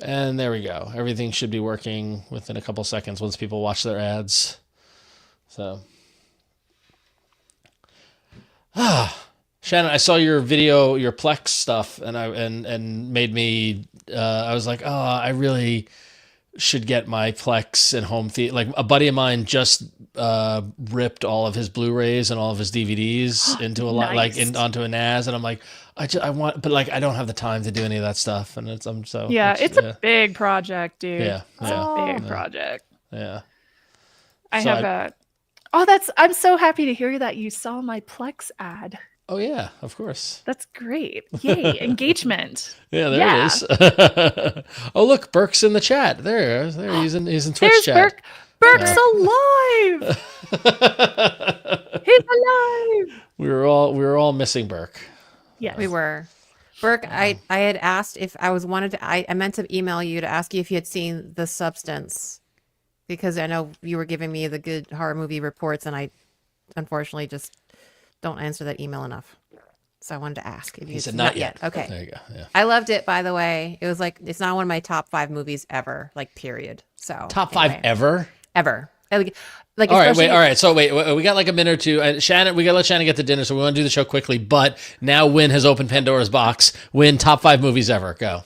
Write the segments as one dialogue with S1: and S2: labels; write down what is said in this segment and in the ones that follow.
S1: And there we go. Everything should be working within a couple seconds once people watch their ads. So, Shannon, I saw your video, your Plex stuff, and made me. I was like, oh, I really should get my Plex and home theater. Like a buddy of mine just ripped all of his Blu-rays and all of his DVDs into a lot, onto a NAS, and I'm like, I want, but like I don't have the time to do any of that stuff, and it's
S2: a big project, dude.
S1: Yeah,
S2: it's a big project.
S1: Yeah,
S2: I'm so happy to hear that you saw my Plex ad.
S1: Oh yeah, of course.
S2: That's great. Yay, engagement.
S1: Yeah, there it is. Oh look, Burke's in the chat. There. He's in Twitch
S2: There's
S1: chat.
S2: Burke's alive. He's alive.
S1: We were all missing Burke.
S2: Yes,
S3: we were. Burke, I had asked if I meant to email you to ask you if you had seen The Substance, because I know you were giving me the good horror movie reports, and I unfortunately just don't answer that email enough. So I wanted to ask if you
S1: said not yet.
S3: Okay.
S1: There you go. Yeah.
S3: I loved it, by the way. It was like, it's not one of my top 5 movies ever, like period. So
S1: top 5 ever?
S3: Ever. Like
S1: all right. So wait, we got like a minute or two. Shannon, we got to let Shannon get to dinner, so we want to do the show quickly. But now Win has opened Pandora's box. Win, top 5 movies ever. Go.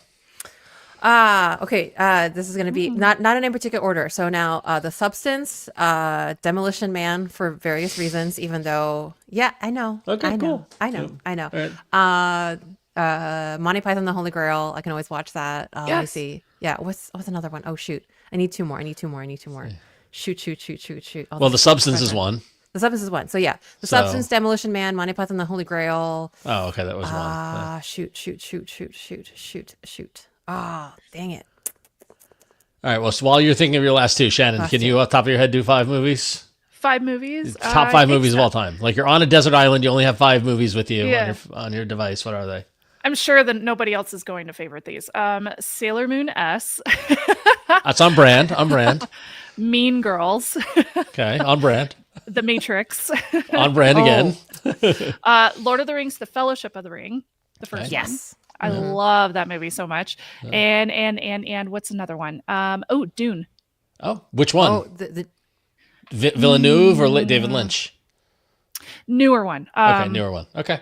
S3: Okay. This is going to be not in any particular order. So now, The Substance, Demolition Man for various reasons, even though, I know.
S1: Okay, cool.
S3: I know.
S1: Right.
S3: Monty Python and the Holy Grail. I can always watch that. Let me see. Yeah. What's another one? Oh shoot. I need two more. Shoot. Oh,
S1: well, The Substance is one.
S3: The Substance is one. So yeah, The Substance, Demolition Man, Monty Python and the Holy Grail.
S1: Oh, okay. That was one. Yeah.
S3: Shoot. Oh, dang it.
S1: All right. Well, so while you're thinking of your last two, Shannon, can you off the top of your head do 5 movies?
S2: 5 movies?
S1: Top 5 movies of all time. Like you're on a desert island, you only have 5 movies with you on your device. What are they?
S2: I'm sure that nobody else is going to favorite these. Sailor Moon S.
S1: That's on brand.
S2: Mean Girls.
S1: Okay, on brand.
S2: The Matrix.
S1: On brand again.
S2: Lord of the Rings, The Fellowship of the Ring. The first one.
S3: Yes.
S2: I love that movie so much. And what's another one? Dune.
S1: Oh, which one?
S3: Oh, the
S1: Villeneuve or David Lynch?
S2: Newer one.
S1: Okay, newer one. Okay.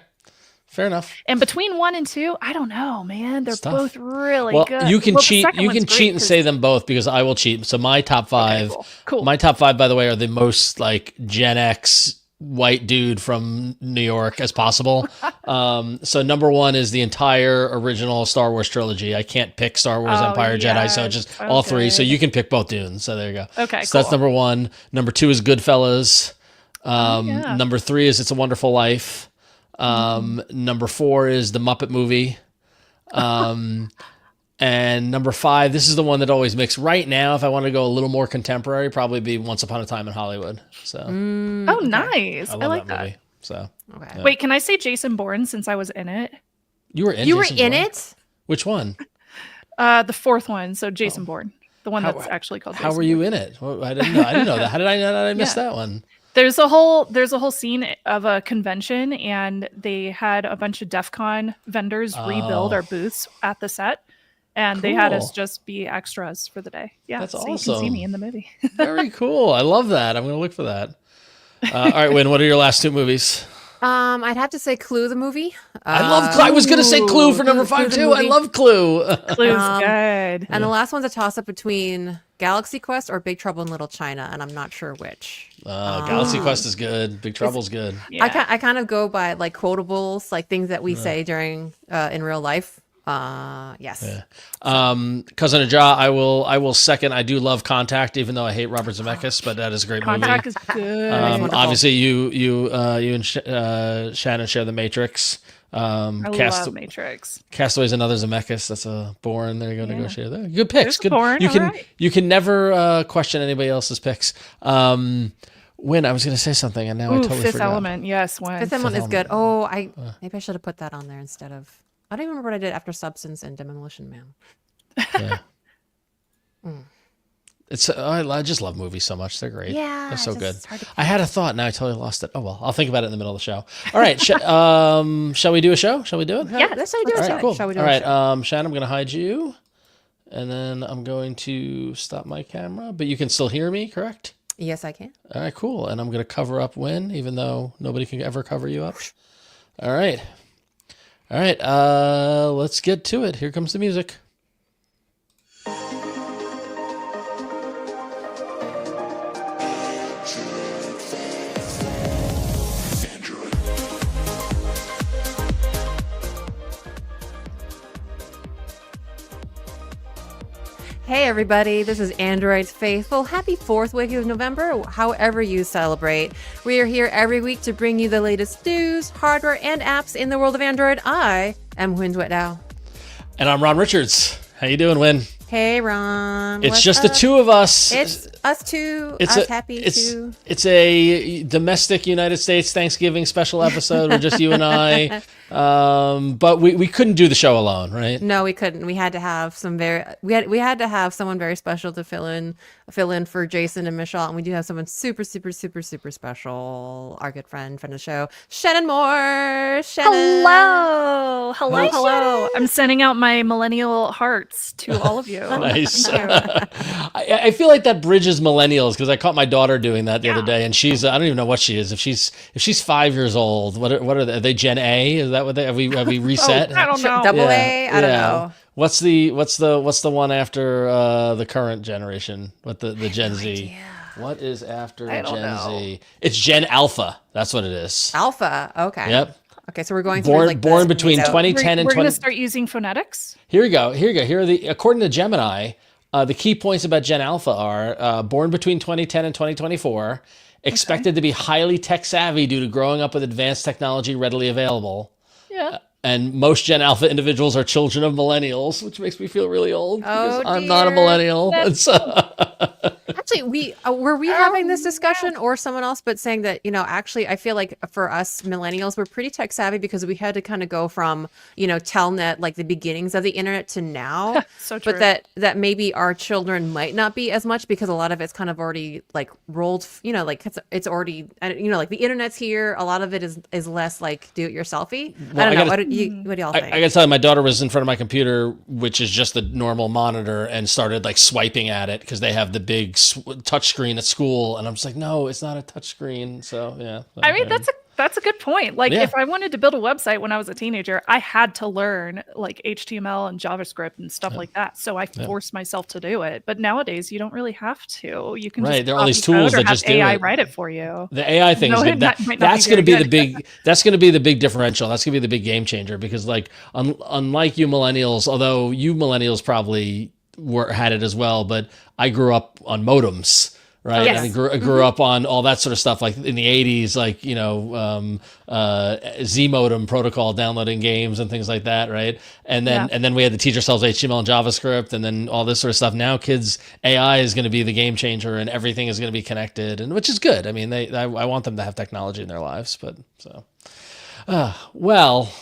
S1: Fair enough.
S2: And between 1 and 2, I don't know, man. They're both really
S1: well,
S2: good.
S1: You can cheat. You can cheat and say them both because I will cheat. So my top 5.
S2: Okay, cool.
S1: My top 5, by the way, are the most like Gen X white dude from New York as possible. So number 1 is the entire original Star Wars trilogy. I can't pick Star Wars, Empire, Jedi, so just all 3. So you can pick both Dunes. So there you go.
S2: Okay,
S1: so that's number 1. Number 2 is Goodfellas. Number 3 is It's a Wonderful Life. Number 4 is The Muppet Movie. And number 5, this is the one that always mixes. Right now, if I want to go a little more contemporary, probably be Once Upon a Time in Hollywood. So,
S2: nice. I like that movie.
S1: So,
S3: okay.
S1: Yeah.
S2: Wait, can I say Jason Bourne since I was in it?
S1: You were in.
S3: You
S1: Jason
S3: were in
S1: Bourne?
S3: it?
S1: Which one?
S2: The 4th one. So Jason Bourne, the one that's actually called.
S1: How
S2: Jason
S1: were you
S2: Bourne.
S1: in it? Well, I didn't know that. How did I know that I missed that one?
S2: There's a whole scene of a convention, and they had a bunch of DEF CON vendors rebuild our booths at the set, and they had us just be extras for the day. Yeah,
S1: that's
S2: so
S1: awesome.
S2: You can see me in the movie.
S1: Very cool. I love that. I'm going to look for that. All right, Wynn, what are your last 2 movies?
S3: I'd have to say Clue the movie.
S1: I love Clue. I was going to say Clue for number 5 too. I love Clue.
S2: Clue's good.
S3: And the last one's a toss-up between Galaxy Quest or Big Trouble in Little China, and I'm not sure which.
S1: Galaxy Quest is good. Big Trouble's good.
S2: Yeah.
S3: I kind of go by like quotables, like things that we say during in real life. Yes.
S1: Yeah. Cousin Aja, I will second. I do love Contact, even though I hate Robert Zemeckis, but that is a great
S2: Contact
S1: movie.
S2: is good.
S1: Obviously, you and Shannon share the Matrix.
S2: I love Matrix.
S1: Castaway's another Zemeckis. That's a Bourne. There you go. To go share there. Good picks. Good.
S2: Bourne,
S1: You can never question anybody else's picks. When I was going to say something and now I totally
S2: Fifth
S1: forgot.
S2: Element. Yes, when
S3: Fifth Element is good. Oh, maybe I should have put that on there instead of. I don't even remember what I did after Substance and Demolition Man.
S1: Yeah. It's I just love movies so much. They're great.
S3: Yeah,
S1: they're so good.
S3: Hard to
S1: I had a thought. Now I totally lost it. Oh well, I'll think about it in the middle of the show. All right. Shall we do a show? Shall we do it?
S3: Yeah, that's how we do it.
S1: All right, cool.
S3: Shall we do
S1: All
S3: a
S1: right,
S3: show?
S1: Shannon, I'm going to hide you, And then I'm going to stop my camera, but you can still hear me, correct?
S3: Yes, I can.
S1: All right, cool. And I'm going to cover up Win, even though nobody can ever cover you up. All right. All right, let's get to it. Here comes the music.
S3: Hey everybody, this is Android's Faithful. Happy 4th week of November, however you celebrate. We are here every week to bring you the latest news, hardware, and apps in the world of Android. I am Huyen Now.
S1: And I'm Ron Richards. How you doing, Win?
S3: Hey Ron.
S1: It's just the two of us.
S3: It's us two.
S1: It's a domestic United States Thanksgiving special episode with just you and I. But we couldn't do the show alone, right?
S3: No, we couldn't. We had to have we had to have someone very special to fill in for Jason and Michelle, and we do have someone super special, our good friend of the show, Shannon Moore. Shannon.
S2: Hello. I'm sending out my millennial hearts to all of you.
S1: Nice. I feel like that bridges millennials because I caught my daughter doing that the other day, and she's I don't even know what she is. If she's 5 years old, what are they? Are they Gen A? Is that what they have we reset?
S2: I don't know.
S3: Double A? I don't know.
S1: What's the one after the current generation? What the Gen Z?
S3: Idea.
S1: What is after
S2: I don't
S1: Gen
S2: know.
S1: Z? It's Gen Alpha. That's what it is.
S3: Alpha. Okay.
S1: Yep.
S3: Okay, so we're going
S1: Born
S3: through
S1: born between 2010 and
S2: We're
S1: 20.
S2: going to start using phonetics.
S1: Here we go. Here are the according to Gemini, the key points about Gen Alpha are born between 2010 and 2024, expected to be highly tech savvy due to growing up with advanced technology readily available.
S2: Yeah.
S1: And most Gen Alpha individuals are children of millennials, which makes me feel really old because
S3: Oh,
S1: I'm not a
S3: dear.
S1: millennial.
S3: Actually, were we having this discussion or someone else, but saying that, actually, I feel like for us millennials, we're pretty tech savvy because we had to kind of go from, Telnet, like the beginnings of the internet to now.
S2: So true.
S3: But that maybe our children might not be as much because a lot of it's kind of already like rolled, like it's already, like the internet's here. A lot of it is less like do it yourselfy.
S1: Well,
S3: I don't know.
S1: gotta-
S3: What do y'all think?
S1: I gotta tell you, my daughter was in front of my computer, which is just the normal monitor, and started like swiping at it because they have the big touch screen at school, and I'm just like, no, it's not a touch screen. So yeah.
S2: I mean, that's a good point. Like,
S1: Yeah.
S2: if I wanted to build a website when I was a teenager, I had to learn like HTML and JavaScript and stuff like that. So I forced myself to do it. But nowadays, you don't really have to. You can just
S1: There are all these
S2: copy code
S1: tools
S2: or
S1: that
S2: have
S1: just do
S2: AI
S1: it.
S2: write it for you.
S1: The AI thing is
S2: No,
S1: good.
S2: it might not
S1: That's
S2: be
S1: going to
S2: very
S1: be the
S2: good.
S1: big. That's going to be the big differential. That's going to be the big game changer because, like, unlike you millennials, although you millennials probably had it as well, but I grew up on modems. Right.
S3: Yes.
S1: And I grew up on all that sort of stuff, like in the 80s, like, Z modem protocol, downloading games and things like that. Right. And then we had to teach ourselves HTML and JavaScript and then all this sort of stuff. Now kids, AI is going to be the game changer and everything is going to be connected, and which is good. I mean, I want them to have technology in their lives. But well,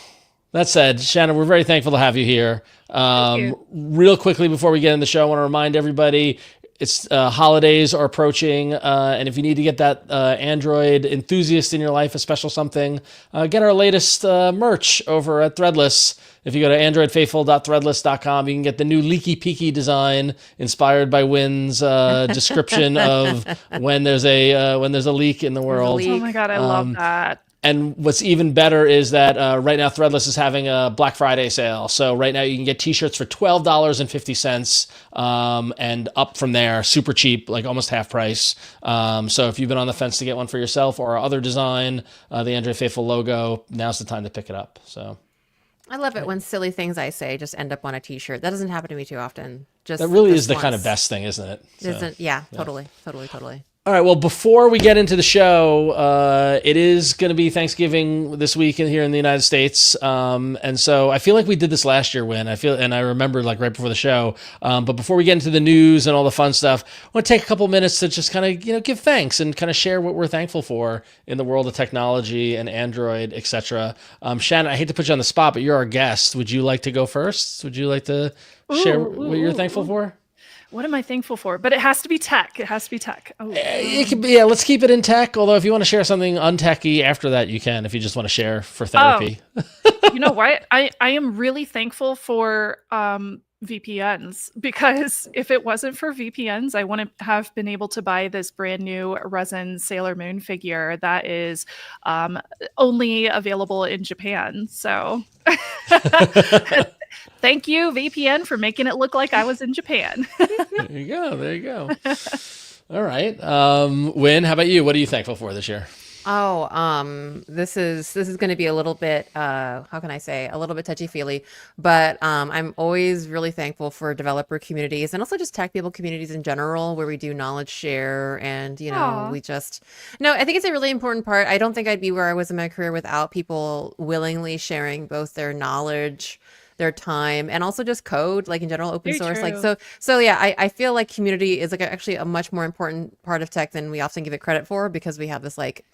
S1: that said, Shannon, we're very thankful to have you here. Real quickly before we get in the show, I want to remind everybody it's holidays are approaching, and if you need to get that Android enthusiast in your life a special something, get our latest merch over at Threadless. If you go to androidfaithful.threadless.com, you can get the new leaky peaky design inspired by Wynn's description of when there's a leak in the world.
S2: Oh my God, I love that.
S1: And what's even better is that right now Threadless is having a Black Friday sale. So right now you can get t-shirts for $12.50 and up from there, super cheap, like almost half price. So if you've been on the fence to get one for yourself or our other design, the Android Faithful logo, now's the time to pick it up. So
S3: I love it when silly things I say just end up on a t-shirt. That doesn't happen to me too often. Just
S1: that really
S3: this
S1: is the kind of
S3: once.
S1: best thing, isn't it? So,
S3: Totally.
S1: All right. Well, before we get into the show, it is going to be Thanksgiving this week here in the United States, and so I feel like we did this last year. And I remember like right before the show. But before we get into the news and all the fun stuff, I want to take a couple minutes to just kind of give thanks and kind of share what we're thankful for in the world of technology and Android, etc. Shannon, I hate to put you on the spot, but you're our guest. Would you like to go first? Would you like to share what you're thankful for?
S2: What am I thankful for? But it has to be tech. Oh.
S1: It could be, let's keep it in tech. Although if you want to share something untechy after that, you can. If you just want to share for therapy.
S2: You know what? I am really thankful for VPNs, because if it wasn't for VPNs, I wouldn't have been able to buy this brand new resin Sailor Moon figure that is only available in Japan. So thank you, VPN, for making it look like I was in Japan.
S1: There you go. There you go. All right. Wynn, how about you? What are you thankful for this year?
S3: This is going to be a little bit, how can I say, a little bit touchy-feely, but I'm always really thankful for developer communities and also just tech people communities in general, where we do knowledge share and, you know,
S2: Aw.
S3: I think it's a really important part. I don't think I'd be where I was in my career without people willingly sharing both their knowledge, their time, and also just code, like in general, open
S2: Very
S3: source. Like,
S2: true.
S3: so yeah, I feel like community is like actually a much more important part of tech than we often give it credit for, because we have this like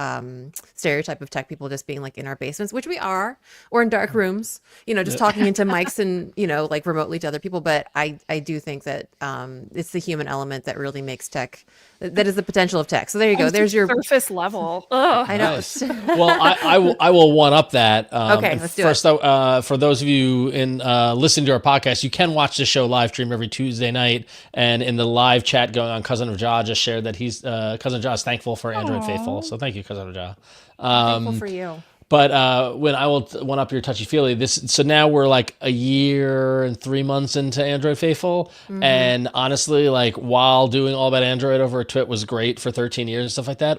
S3: stereotype of tech people just being like in our basements, which we are, or in dark rooms, you know, just talking into mics and, you know, like remotely to other people. But I do think that it's the human element that really makes tech, that is the potential of tech. So there you go. There's your
S2: surface level. Ugh.
S3: I know.
S1: Nice. Well, I will one up that.
S3: Okay,
S1: and
S3: let's do
S1: first, for those of you in listening to our podcast, you can watch the show live stream every Tuesday night. And in the live chat going on, Cousin of Ja just shared that he's Cousin Ja is thankful for Android
S2: Aw.
S1: Faithful. So thank you, Cousin of Ja.
S3: thankful for you.
S1: But when I will one up your touchy feely, so now we're like a year and 3 months into Android Faithful, and honestly, like while doing All About Android over at Twit was great for 13 years and stuff like that,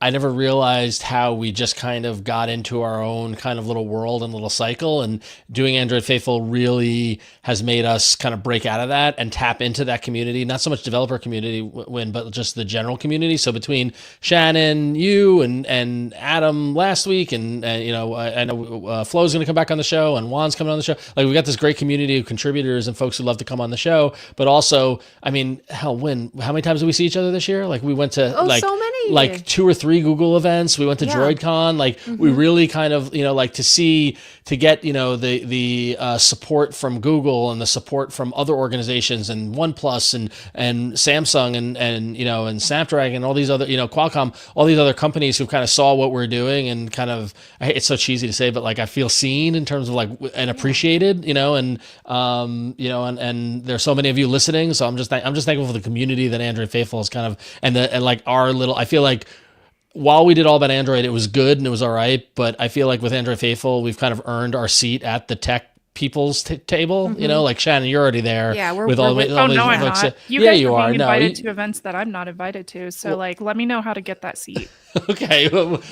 S1: I never realized how we just kind of got into our own kind of little world and little cycle, and doing Android Faithful really has made us kind of break out of that and tap into that community, not so much developer community, but just the general community. So between Shannon, you, and Adam last week, and you know, I know Flo's going to come back on the show, and Juan's coming on the show. Like, we got this great community of contributors and folks who love to come on the show, but also, I mean, hell, how many times did we see each other this year? Like, we went to
S3: So many.
S1: like 2 or 3 Google events. We went to
S3: Yeah.
S1: DroidCon. Like, we really kind of, you know, like to get, you know, the support from Google and the support from other organizations and OnePlus and Samsung and you know, and Snapdragon and all these other, you know, Qualcomm, all these other companies who kind of saw what we're doing and kind of, it's so cheesy to say, but like I feel seen in terms of like, and appreciated, you know, and you know, and there's so many of you listening. So I'm just thankful for the community that Android Faithful is kind of, and like our little, I feel like, while we did All About Android, it was good and it was all right. But I feel like with Android Faithful, we've kind of earned our seat at the tech people's table. You know, like Shannon, you're already there.
S3: Yeah,
S1: with all the
S2: Oh, no, I'm
S1: folks.
S2: not. You
S1: Yeah,
S2: guys
S1: you
S2: are
S1: are.
S2: being
S1: No,
S2: invited to events that I'm not invited to. So, like, let me know how to get that seat.
S1: okay,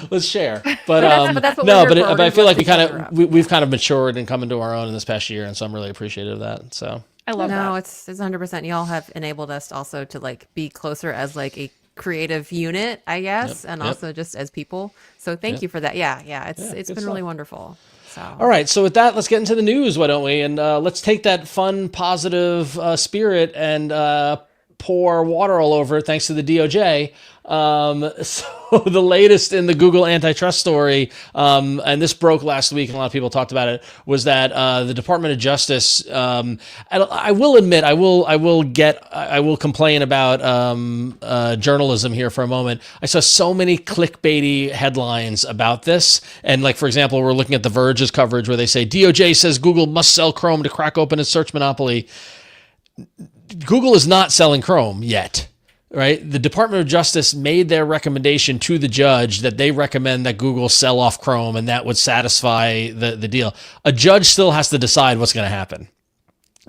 S1: let's share. But
S3: that's what
S1: no,
S3: we're here for.
S1: but I feel like
S3: We're
S1: we've kind of matured and come into our own in this past year, and so I'm really appreciative of that. So
S2: I love
S3: No,
S2: that.
S3: it's 100%. Y'all have enabled us also to like be closer as like a creative unit, I guess, and also just as people. So thank you for that. Yeah, it's
S1: good
S3: been really
S1: stuff.
S3: wonderful. So
S1: all right, so with that, let's get into the news, why don't we? And let's take that fun, positive spirit and pour water all over it, thanks to the DOJ. So the latest in the Google antitrust story, and this broke last week, and a lot of people talked about it, was that the Department of Justice. I will admit, I will complain about journalism here for a moment. I saw so many clickbaity headlines about this, and like, for example, we're looking at The Verge's coverage where they say DOJ says Google must sell Chrome to crack open its search monopoly. Google is not selling Chrome yet, right? The Department of Justice made their recommendation to the judge that they recommend that Google sell off Chrome, and that would satisfy the deal. A judge still has to decide what's going to happen.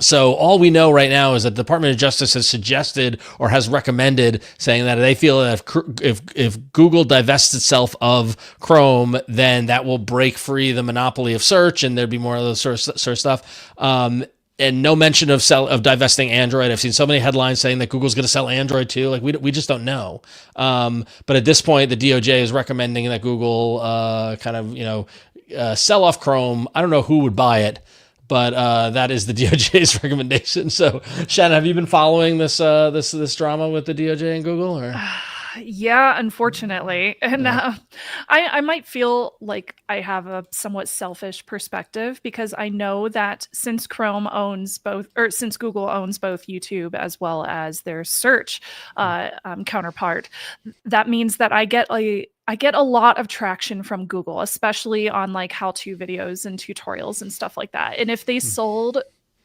S1: So all we know right now is that the Department of Justice has suggested or has recommended, saying that they feel that if Google divests itself of Chrome, then that will break free the monopoly of search, and there'd be more of those sort of stuff. And no mention of divesting Android. I've seen so many headlines saying that Google's going to sell Android too. Like, we just don't know. But at this point, the DOJ is recommending that Google kind of, you know, sell off Chrome. I don't know who would buy it, but that is the DOJ's recommendation. So, Shannon, have you been following this drama with the DOJ and Google? Or?
S2: Yeah, unfortunately. And I might feel like I have a somewhat selfish perspective, because I know that since Google owns both YouTube as well as their search counterpart, that means that I get a lot of traction from Google, especially on like how-to videos and tutorials and stuff like that. And if they sold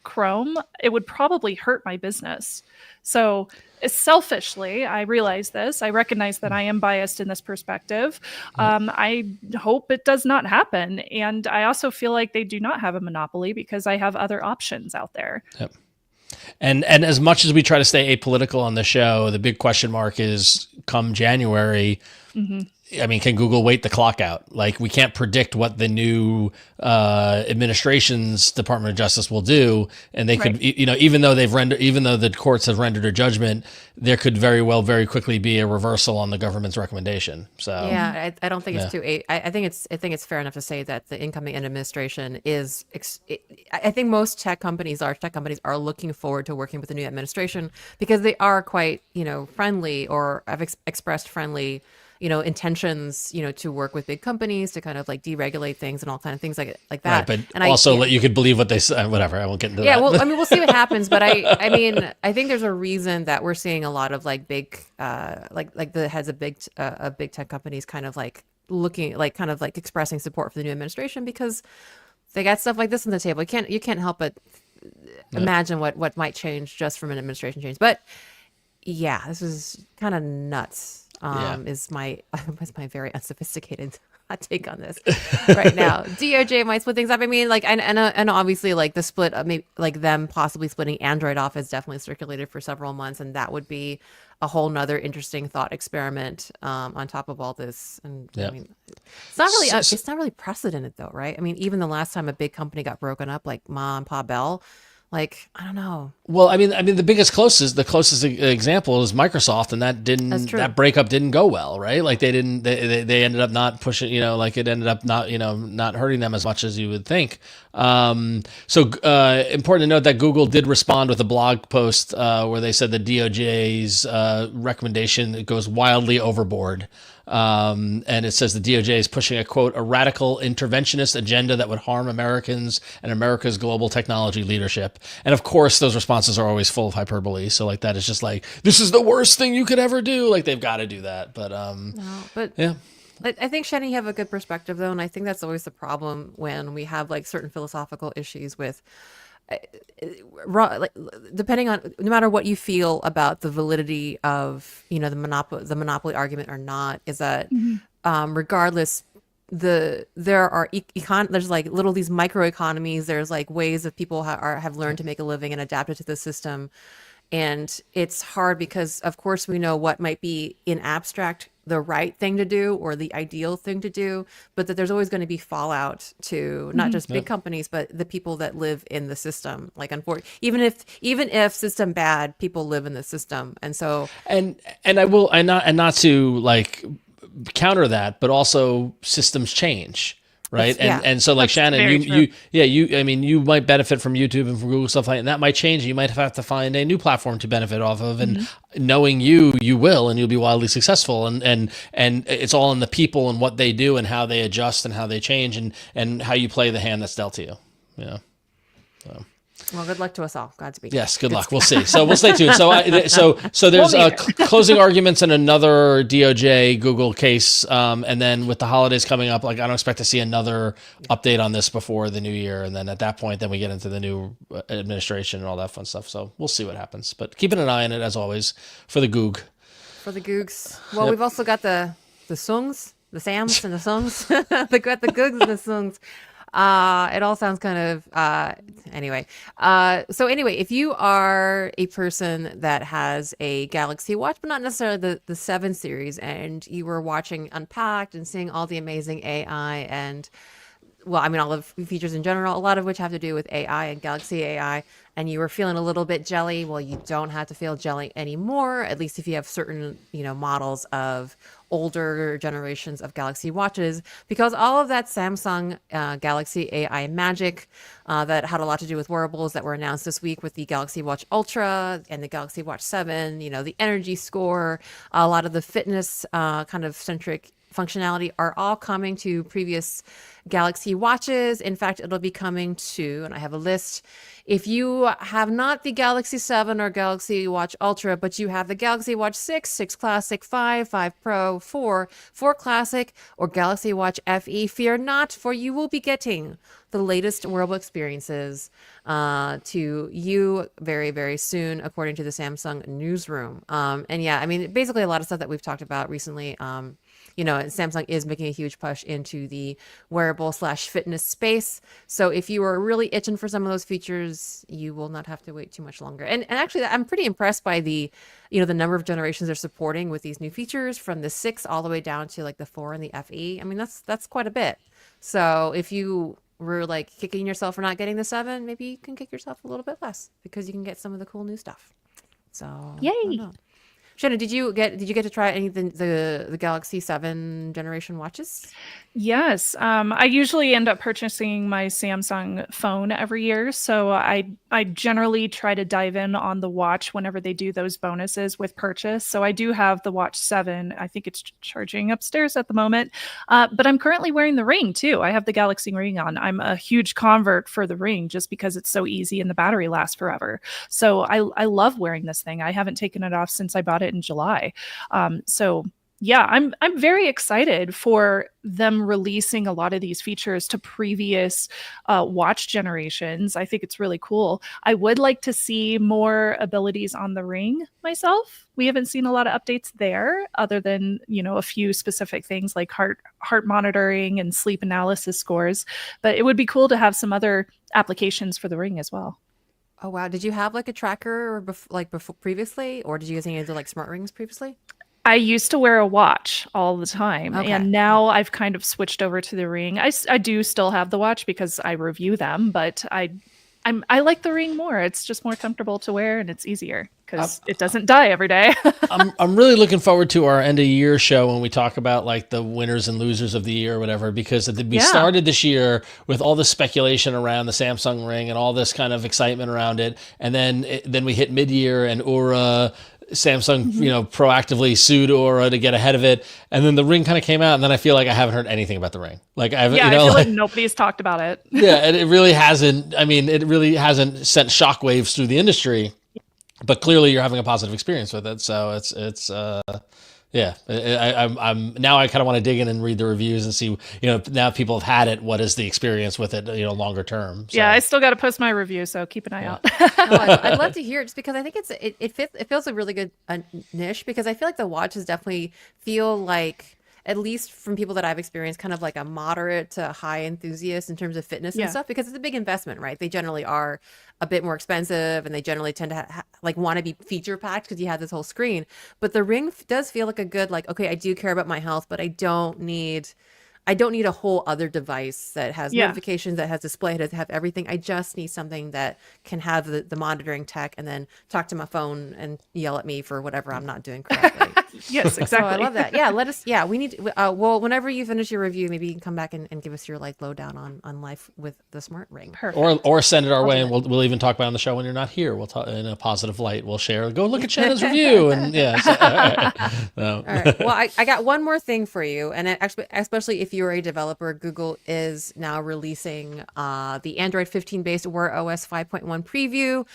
S2: Chrome, it would probably hurt my business. So selfishly, I realize this. I recognize that I am biased in this perspective. I hope it does not happen. And I also feel like they do not have a monopoly because I have other options out there.
S1: Yep. And as much as we try to stay apolitical on the show, the big question mark is come January. I mean, can Google wait the clock out? Like, we can't predict what the new administration's Department of Justice will do, and they could, you know, even though the courts have rendered a judgment, there could very well, very quickly be a reversal on the government's recommendation. So
S3: yeah, I don't think it's too. I think it's fair enough to say that the incoming administration is. I think most large tech companies, are looking forward to working with the new administration because they are quite, you know, friendly, or have expressed friendly, you know, intentions, you know, to work with big companies to kind of like deregulate things and all kind of things like that.
S1: Right, but
S3: and
S1: also you could believe what they say. Whatever, I won't get into that.
S3: Yeah, well, I mean, we'll see what happens, but I mean, I think there's a reason that we're seeing a lot of like big, like the heads of big tech companies kind of like looking, like kind of like expressing support for the new administration because they got stuff like this on the table. You can't help but imagine what might change just from an administration change. But yeah, this is kind of nuts. Is my very unsophisticated hot take on this right now. DOJ might split things up. I mean, like, and obviously, like the split, maybe like them possibly splitting Android off has definitely circulated for several months, and that would be a whole nother interesting thought experiment on top of all this. And I mean, it's not really precedented though, right? I mean, even the last time a big company got broken up, like Ma and Pa Bell. Like, I don't know.
S1: Well, I mean, the closest example is Microsoft, and that breakup didn't go well, right? Like they ended up not pushing, you know, like it ended up not, you know, not hurting them as much as you would think. So important to note that Google did respond with a blog post where they said the DOJ's recommendation goes wildly overboard. And it says the DOJ is pushing a radical interventionist agenda that would harm Americans and America's global technology leadership. And of course, those responses are always full of hyperbole. So like that is just like, this is the worst thing you could ever do. Like they've got to do that. But yeah.
S3: I think, Shani, you have a good perspective though. And I think that's always the problem when we have like certain philosophical issues with, like, depending on, no matter what you feel about the validity of, you know, the monopoly argument or not, is that regardless, there are there's like little these microeconomies. There's like ways that people have learned to make a living and adapted to the system, and it's hard because of course we know what might be in abstract the right thing to do or the ideal thing to do, but that there's always going to be fallout to not just big companies, but the people that live in the system. Like, unfortunately, even if system bad, people live in the system. And so, and not to like counter that, but also systems change. Right. And so like Shannon, you might benefit from YouTube and from Google stuff like that. And that might change. You might have to find a new platform to benefit off of. And knowing you will, and you'll be wildly successful. And it's all in the people and what they do and how they adjust and how they change and how you play the hand that's dealt to you. Yeah. So. Well, good luck to us all. Godspeed.
S1: Yes, good luck. We'll see. So we'll stay tuned. So there's closing arguments in another DOJ Google case, and then with the holidays coming up, like I don't expect to see another update on this before the new year, and then at that point, then we get into the new administration and all that fun stuff. So we'll see what happens, but keeping an eye on it as always for the Goog. For the Googs. Well, we've also got the Sungs, the Sams, and the Sungs. We got the Googs and the Sungs. It all sounds kind of anyway. So anyway, if you are a person that has a Galaxy Watch, but not necessarily the 7 series, and you were watching Unpacked and seeing all the amazing AI and, well, I mean, all of the features in general, a lot of which have to do with AI and Galaxy AI, and you were feeling a little bit jelly, well, you don't have to feel jelly anymore, at least if you have certain, you know, models of older generations of Galaxy Watches, because all of that Samsung Galaxy AI magic that had a lot to do with wearables that were announced this week with the Galaxy Watch Ultra and the Galaxy Watch 7, you know, the energy score, a lot of the fitness kind of centric functionality are all coming to previous Galaxy Watches. In fact, it'll be coming to, and I have a list,
S3: If you have not the Galaxy 7 or Galaxy Watch Ultra, but you have the Galaxy Watch 6, 6 Classic, 5, 5 Pro, 4, 4 Classic, or Galaxy Watch FE, fear not, for you will be getting the latest wearable experiences to you very, very soon, according to the Samsung newsroom. And yeah, I mean, basically a lot of stuff that we've talked about recently. You know, Samsung is making a huge push into the wearable / fitness space. So if you are really itching for some of those features, you will not have to wait too much longer. And actually, I'm pretty impressed by the, you know, the number of generations they're supporting with these new features, from the 6 all the way down to like the 4 and the FE. I mean, that's quite a bit. So if you were like kicking yourself for not getting the 7, maybe you can kick yourself a little bit less because you can get some of the cool new stuff. So
S2: Yay!
S3: Shannon, did you get to try any of the Galaxy 7 generation watches?
S2: Yes. I usually end up purchasing my Samsung phone every year. So I generally try to dive in on the watch whenever they do those bonuses with purchase. So I do have the Watch 7. I think it's charging upstairs at the moment. But I'm currently wearing the Ring too. I have the Galaxy Ring on. I'm a huge convert for the Ring just because it's so easy and the battery lasts forever. So I love wearing this thing. I haven't taken it off since I bought it in July. So yeah, I'm very excited for them releasing a lot of these features to previous watch generations. I think it's really cool. I would like to see more abilities on the Ring myself. We haven't seen a lot of updates there, other than, you know, a few specific things like heart monitoring and sleep analysis scores. But it would be cool to have some other applications for the Ring as well.
S3: Oh wow! Did you have like a tracker or before previously, or did you guys into like smart rings previously?
S2: I used to wear a watch all the time,
S3: Okay.
S2: and now I've kind of switched over to the Ring. I do still have the watch because I review them, but I like the Ring more. It's just more comfortable to wear, and it's easier because it doesn't die every day.
S1: I'm really looking forward to our end of year show when we talk about like the winners and losers of the year or whatever, because we started this year with all the speculation around the Samsung Ring and all this kind of excitement around it, and then we hit mid-year and Aura. Samsung, you know, proactively sued Aura to get ahead of it, and then the Ring kind of came out, and then I feel like I haven't heard anything about the Ring. Like I
S2: feel like nobody's talked about it.
S1: Yeah, and it really hasn't. I mean, it really hasn't sent shockwaves through the industry, but clearly you're having a positive experience with it. So it's yeah. I'm now I kind of want to dig in and read the reviews and see, you know, now people have had it, what is the experience with it, you know, longer term. So.
S2: Yeah, I still got to post my review, so keep an eye out.
S3: No, I'd love to hear it, just because I think it feels a really good niche, because I feel like the watches definitely feel like, at least from people that I've experienced, kind of like a moderate to high enthusiast in terms of fitness and stuff, because it's a big investment, right? They generally are a bit more expensive, and they generally tend to like want to be feature packed because you have this whole screen. But the Ring does feel like a good, like, okay, I do care about my health, but I don't need a whole other device that has notifications, that has display, that have everything. I just need something that can have the monitoring tech, and then talk to my phone and yell at me for whatever I'm not doing correctly.
S2: Yes, exactly.
S3: So I love that. Yeah, let us. Yeah, we need. Well, whenever you finish your review, maybe you can come back and give us your like lowdown on life with the smart Ring.
S2: Perfect.
S1: Or send it our way, and we'll even talk about it on the show when you're not here. We'll talk in a positive light. We'll share. Go look at Shannon's review, and yeah. So, all right. No.
S3: All right. Well, I got one more thing for you, and actually, especially if you're a developer, Google is now releasing the Android 15 based Wear OS 5.1 preview.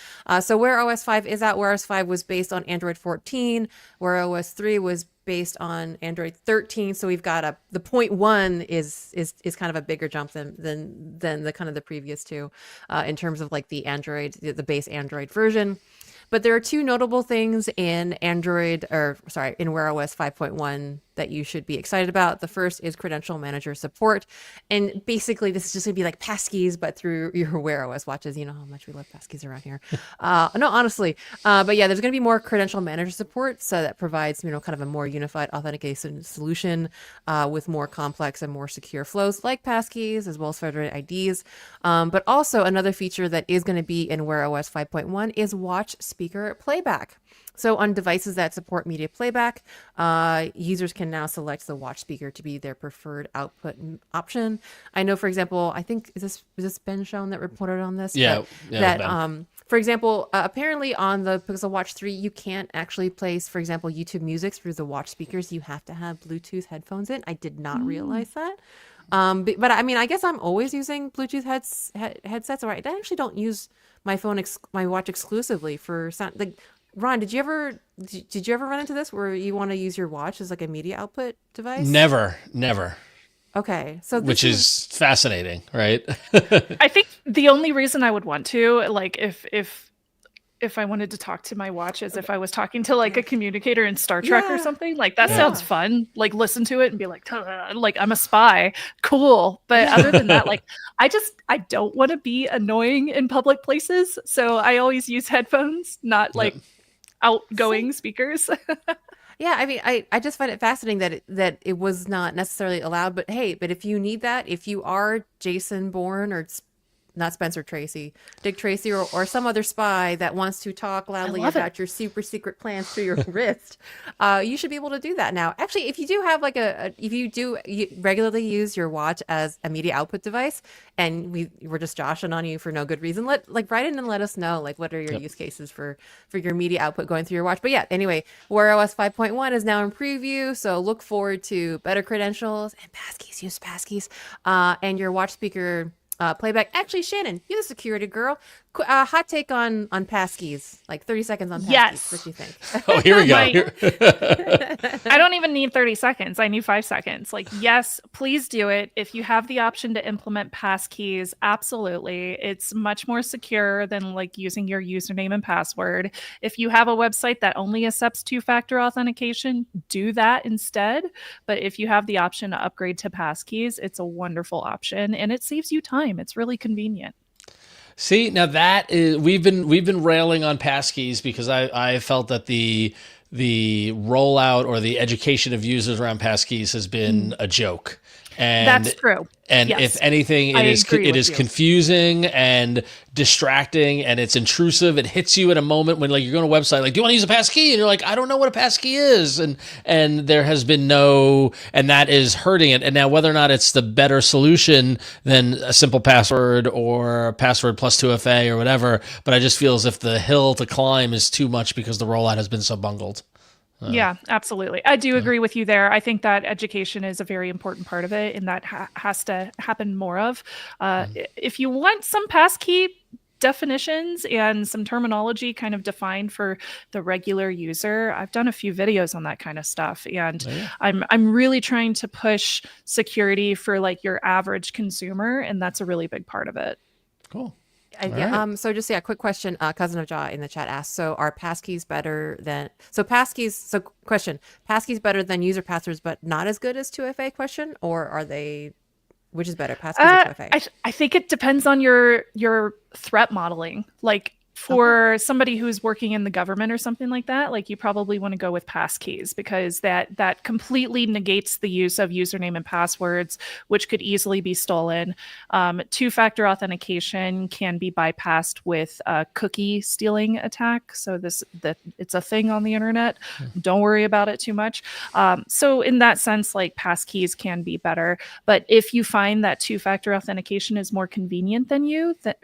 S3: So Wear OS 5 is out. Wear OS 5 was based on Android 14. Wear OS 3 was based on Android 13. So we've got the 0.1 is kind of a bigger jump than the kind of the previous two in terms of like the base Android version. But there are two notable things in in Wear OS 5.1 that you should be excited about. The first is credential manager support. And basically this is just gonna be like passkeys, but through your Wear OS watches. You know how much we love passkeys around here. No, honestly. But yeah, there's gonna be more credential manager support. So that provides, you know, kind of a more unified authentication solution with more complex and more secure flows like passkeys, as well as federated IDs. But also another feature that is gonna be in Wear OS 5.1 is watch speaker playback. So on devices that support media playback, users can now select the watch speaker to be their preferred output option. I know, for example, I think is this Ben Schoen that reported on this?
S1: Yeah.
S3: For example, apparently on the Pixel Watch 3, you can't actually place, for example, YouTube music through the watch speakers. You have to have Bluetooth headphones in. I did not realize that. But I mean, I guess I'm always using Bluetooth headsets. Or I actually don't use my my watch exclusively for sound. Like, Ron, did you ever run into this where you want to use your watch as like a media output device?
S1: Never.
S3: Okay, so
S1: Which is fascinating, right?
S2: I think the only reason I would want to, like, if I wanted to talk to my watch as if I was talking to like a communicator in Star Trek or something, like that sounds fun. Like listen to it and be like I'm a spy. Cool. But other than that, like I don't want to be annoying in public places. So I always use headphones, not like outgoing speakers.
S3: Yeah, I mean, I just find it fascinating that it was not necessarily allowed. But hey, if you need that, if you are Jason Bourne or not Spencer Tracy, Dick Tracy, or some other spy that wants to talk loudly about your super secret plans through your wrist, you should be able to do that now. Actually, if you do have like if you regularly use your watch as a media output device, and we're just joshing on you for no good reason, write in and let us know like what are your use cases for your media output going through your watch. But yeah, anyway, Wear OS 5.1 is now in preview, so look forward to better credentials and passkeys. Use passkeys, and your watch speaker. Playback. Actually, Shannon, you're the security girl. Hot take on passkeys. Like 30 seconds on passkeys.
S2: Yes.
S3: What do you think?
S1: Oh, here we go.
S2: I don't even need 30 seconds. I need 5 seconds. Like, yes, please do it. If you have the option to implement passkeys, absolutely. It's much more secure than like using your username and password. If you have a website that only accepts 2-factor authentication, do that instead. But if you have the option to upgrade to passkeys, it's a wonderful option and it saves you time. It's really convenient.
S1: See, now that is we've been railing on passkeys because I felt that the rollout or the education of users around passkeys has been a joke. And
S2: that's true.
S1: And if anything, it is confusing and distracting, and it's intrusive. It hits you at a moment when like you're going to a website, like, do you want to use a passkey? And you're like, I don't know what a passkey is. And there has been and that is hurting it. And now whether or not it's the better solution than a simple password or password plus 2FA or whatever, but I just feel as if the hill to climb is too much because the rollout has been so bungled.
S2: Yeah, absolutely. I do agree with you there. I think that education is a very important part of it, and that has to happen more of. If you want some passkey definitions and some terminology kind of defined for the regular user, I've done a few videos on that kind of stuff, and I'm really trying to push security for like your average consumer, and that's a really big part of it.
S1: Cool.
S3: So just quick question. Cousin of Jaw in the chat asked, so are passkeys better than passkeys better than user passwords but not as good as 2FA question, or are they, which is better, passkeys or 2FA?
S2: I think it depends on your threat modeling. Like for somebody who's working in the government or something like that, like you probably want to go with passkeys because that completely negates the use of username and passwords, which could easily be stolen. 2-factor authentication can be bypassed with a cookie stealing attack. So it's a thing on the internet. Don't worry about it too much. So in that sense, like passkeys can be better. But if you find that 2-factor authentication is more convenient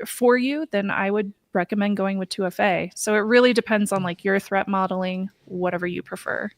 S2: for you, then I would recommend going with 2FA. So it really depends on like your threat modeling, whatever you prefer.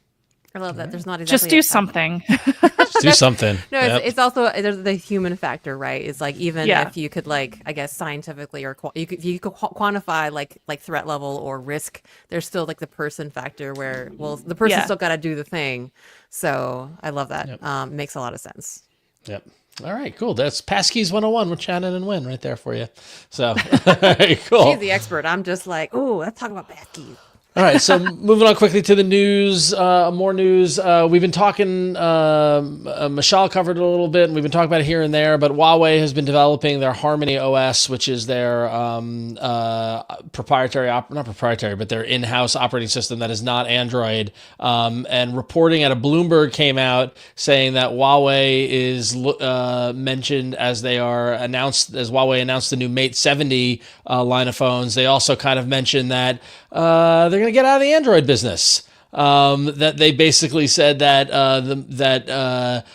S3: I love that. There's not exactly
S2: just do something.
S1: Just do something.
S3: No, it's also there's the human factor, right? It's like even if you could like I guess scientifically or you could quantify like threat level or risk, there's still like the person factor where the person still got to do the thing. So I love that. Makes a lot of sense.
S1: Yep. All right, cool. That's Passkeys 101 with Shannon and Wynn right there for you. So, cool.
S3: She's the expert. I'm just like, oh, let's talk about passkeys.
S1: All right, so moving on quickly to the news, more news. We've been talking, Michelle covered it a little bit, and we've been talking about it here and there, but Huawei has been developing their Harmony OS, which is their not proprietary, but their in-house operating system that is not Android. And reporting out of Bloomberg came out saying that Huawei is mentioned as Huawei announced the new Mate 70 line of phones. They also kind of mentioned that they're going to get out of the Android business. That they basically said that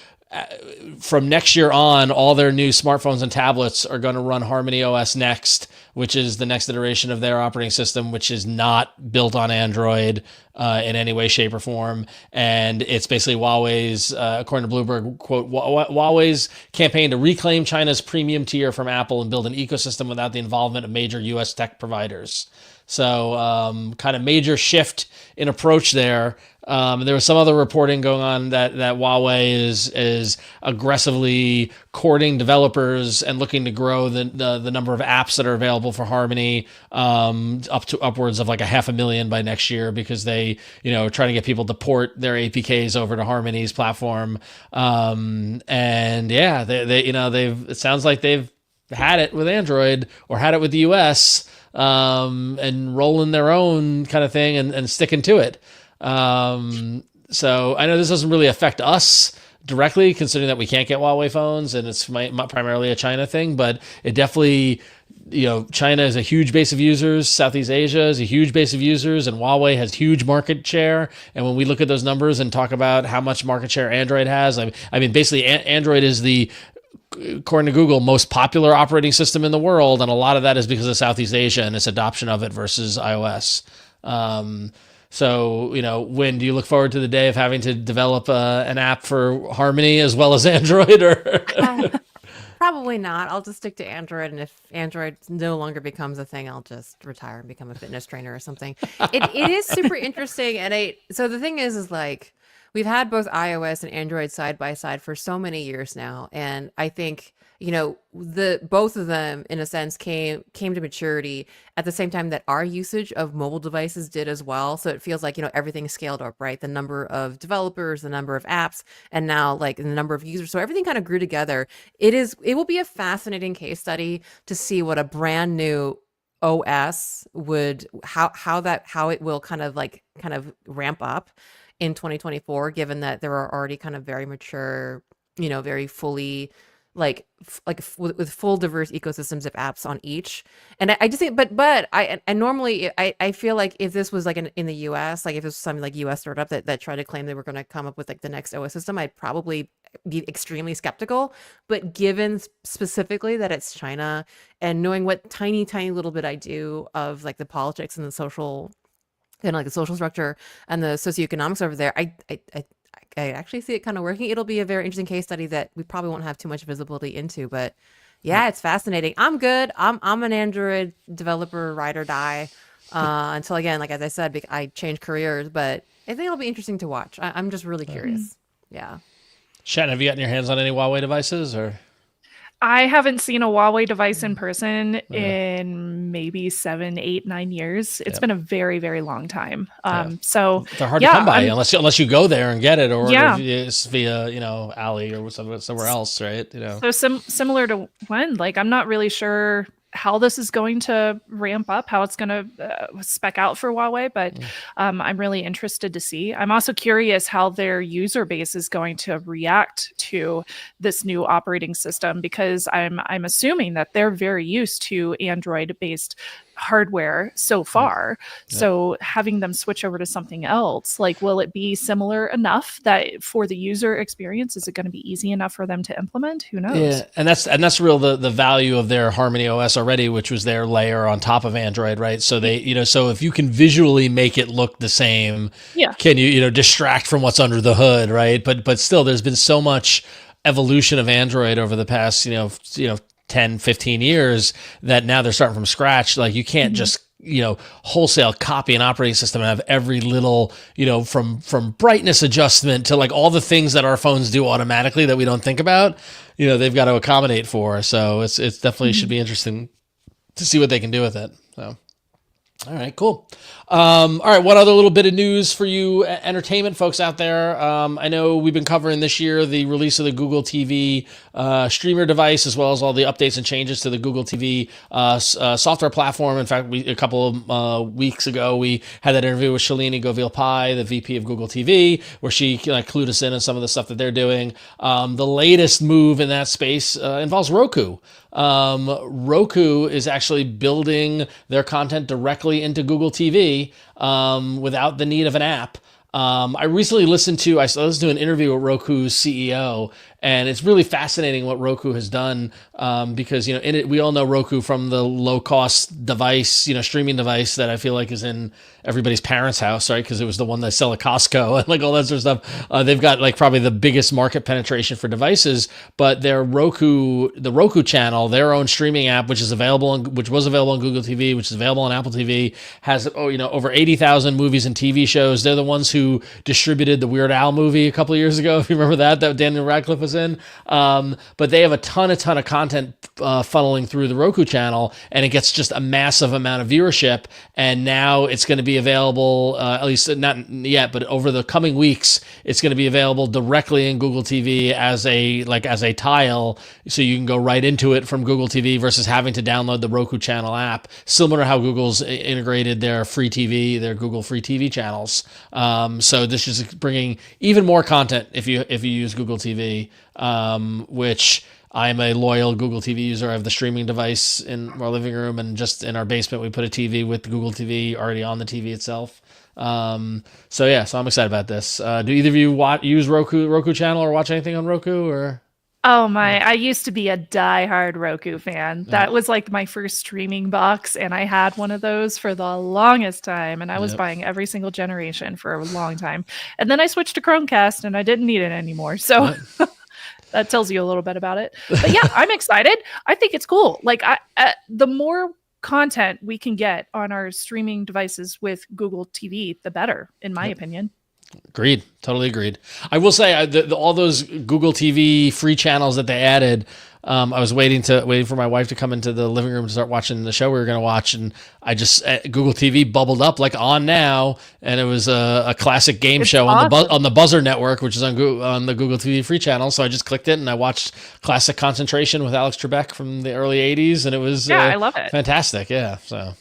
S1: from next year on, all their new smartphones and tablets are going to run Harmony OS next, which is the next iteration of their operating system, which is not built on Android in any way, shape, or form. And it's basically Huawei's, according to Bloomberg, quote, Huawei's campaign to reclaim China's premium tier from Apple and build an ecosystem without the involvement of major U.S. tech providers. So kind of major shift in approach there. There was some other reporting going on that Huawei is aggressively courting developers and looking to grow the number of apps that are available for Harmony upwards of like 500,000 by next year, because they are trying to get people to port their APKs over to Harmony's platform. And yeah, it sounds like they've had it with Android or had it with the US. And rolling their own kind of thing and sticking to it. So I know this doesn't really affect us directly, considering that we can't get Huawei phones and it's primarily a China thing, but it definitely, China is a huge base of users. Southeast Asia is a huge base of users, and Huawei has huge market share. And when we look at those numbers and talk about how much market share Android has, I mean, basically Android is according to Google, most popular operating system in the world, and a lot of that is because of Southeast Asia and its adoption of it versus iOS. So, when do you look forward to the day of having to develop an app for Harmony as well as Android? Or
S3: Probably not. I'll just stick to Android, and if Android no longer becomes a thing, I'll just retire and become a fitness trainer or something. It is super interesting, and so the thing is like, we've had both iOS and Android side by side for so many years now, and I think both of them in a sense came to maturity at the same time that our usage of mobile devices did as well. So it feels like everything scaled up, right? The number of developers, the number of apps, and now like the number of users. So everything kind of grew together. It will be a fascinating case study to see what a brand new OS would how it will kind of ramp up in 2024, given that there are already kind of very mature, very fully with full diverse ecosystems of apps on each. And I just think, but I normally I feel like if this was like in the US, like if it was some like US startup that tried to claim they were going to come up with like the next OS system, I'd probably be extremely skeptical. But given specifically that it's China, and knowing what tiny little bit I do of like the politics and the social, the social structure and the socioeconomics over there, I actually see it kind of working. It'll be a very interesting case study that we probably won't have too much visibility into, but yeah, it's fascinating. I'm good. I'm an Android developer, ride or die, until again, like as I said, I changed careers, but I think it'll be interesting to watch. I'm just really curious. Yeah.
S1: Shannon, have you gotten your hands on any Huawei devices or?
S2: I haven't seen a Huawei device in person in maybe 7, 8, 9 years. It's been a very, very long time. So
S1: they're hard to come by unless you go there and get it, or it's via Ali or somewhere else, right?
S2: So similar to when, like, I'm not really sure how this is going to ramp up, how it's going to spec out for Huawei, but I'm really interested to see. I'm also curious how their user base is going to react to this new operating system, because I'm assuming that they're very used to Android-based hardware so far. So having them switch over to something else, like, will it be similar enough that for the user experience, is it going to be easy enough for them to implement? Who knows?
S1: Yeah, and that's real the value of their Harmony OS already, which was their layer on top of Android, right? So they so if you can visually make it look the same, can you distract from what's under the hood, right? But still, there's been so much evolution of Android over the past 10, 15 years that now they're starting from scratch. Like, you can't just wholesale copy an operating system and have every little from brightness adjustment to like all the things that our phones do automatically that we don't think about, they've got to accommodate for. So it's definitely should be interesting to see what they can do with it. So all right, cool. All right, one other little bit of news for you entertainment folks out there. I know we've been covering this year the release of the Google TV streamer device, as well as all the updates and changes to the Google TV software platform. In fact, a couple of weeks ago, we had that interview with Shalini Govil-Pai, the VP of Google TV, where she clued us in on some of the stuff that they're doing. The latest move in that space involves Roku. Roku is actually building their content directly into Google TV without the need of an app. I recently listened to an interview with Roku's CEO, And it's really fascinating what Roku has done, because, in it, we all know Roku from the low cost device, streaming device that I feel like is in everybody's parents' house, right? Because it was the one they sell at Costco and like all that sort of stuff. They've got like probably the biggest market penetration for devices, but the Roku channel, their own streaming app, which was available on Google TV, which is available on Apple TV, has over 80,000 movies and TV shows. They're the ones who distributed the Weird Al movie a couple of years ago, if you remember that Daniel Radcliffe was in. But they have a ton of content funneling through the Roku channel, and it gets just a massive amount of viewership. And now it's going to be available, at least not yet, but over the coming weeks, it's going to be available directly in Google TV as a tile, so you can go right into it from Google TV versus having to download the Roku channel app, similar to how Google's integrated their Google free TV channels. So this is bringing even more content if you use Google TV, which I'm a loyal Google TV user. I have the streaming device in our living room, and just in our basement, we put a TV with the Google TV already on the TV itself. So I'm excited about this. Do either of you use Roku channel or watch anything on Roku or?
S2: Oh my, I used to be a diehard Roku fan. That was like my first streaming box, and I had one of those for the longest time, and I was buying every single generation for a long time. And then I switched to Chromecast, and I didn't need it anymore. So that tells you a little bit about it. But yeah, I'm excited. I think it's cool. Like the more content we can get on our streaming devices with Google TV, the better, in my opinion.
S1: Agreed. Totally agreed. I will say all those Google TV free channels that they added, I was waiting for my wife to come into the living room to start watching the show we were going to watch, and I just Google TV bubbled up like on now, and it was a classic game show awesome. on the Buzzer Network, which is on the Google TV free channel. So I just clicked it and I watched Classic Concentration with Alex Trebek from the early '80s, and it was
S2: I love it.
S1: Fantastic. Yeah. So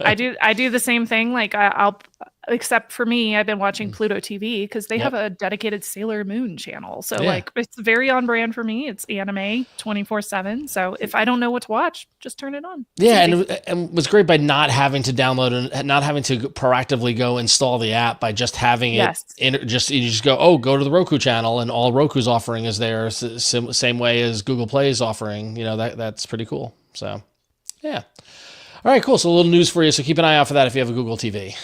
S2: I do the same thing. Like I'll. Except for me, I've been watching Pluto TV because they have a dedicated Sailor Moon channel. So like it's very on brand for me. It's anime 24/7. So if I don't know what to watch, just turn it on.
S1: Yeah, and it was great by not having to download and not having to proactively go install the app, by just having it. You just go to the Roku channel, and all Roku's offering is there, same way as Google Play's offering. That's pretty cool. So yeah. All right, cool. So a little news for you. So keep an eye out for that if you have a Google TV.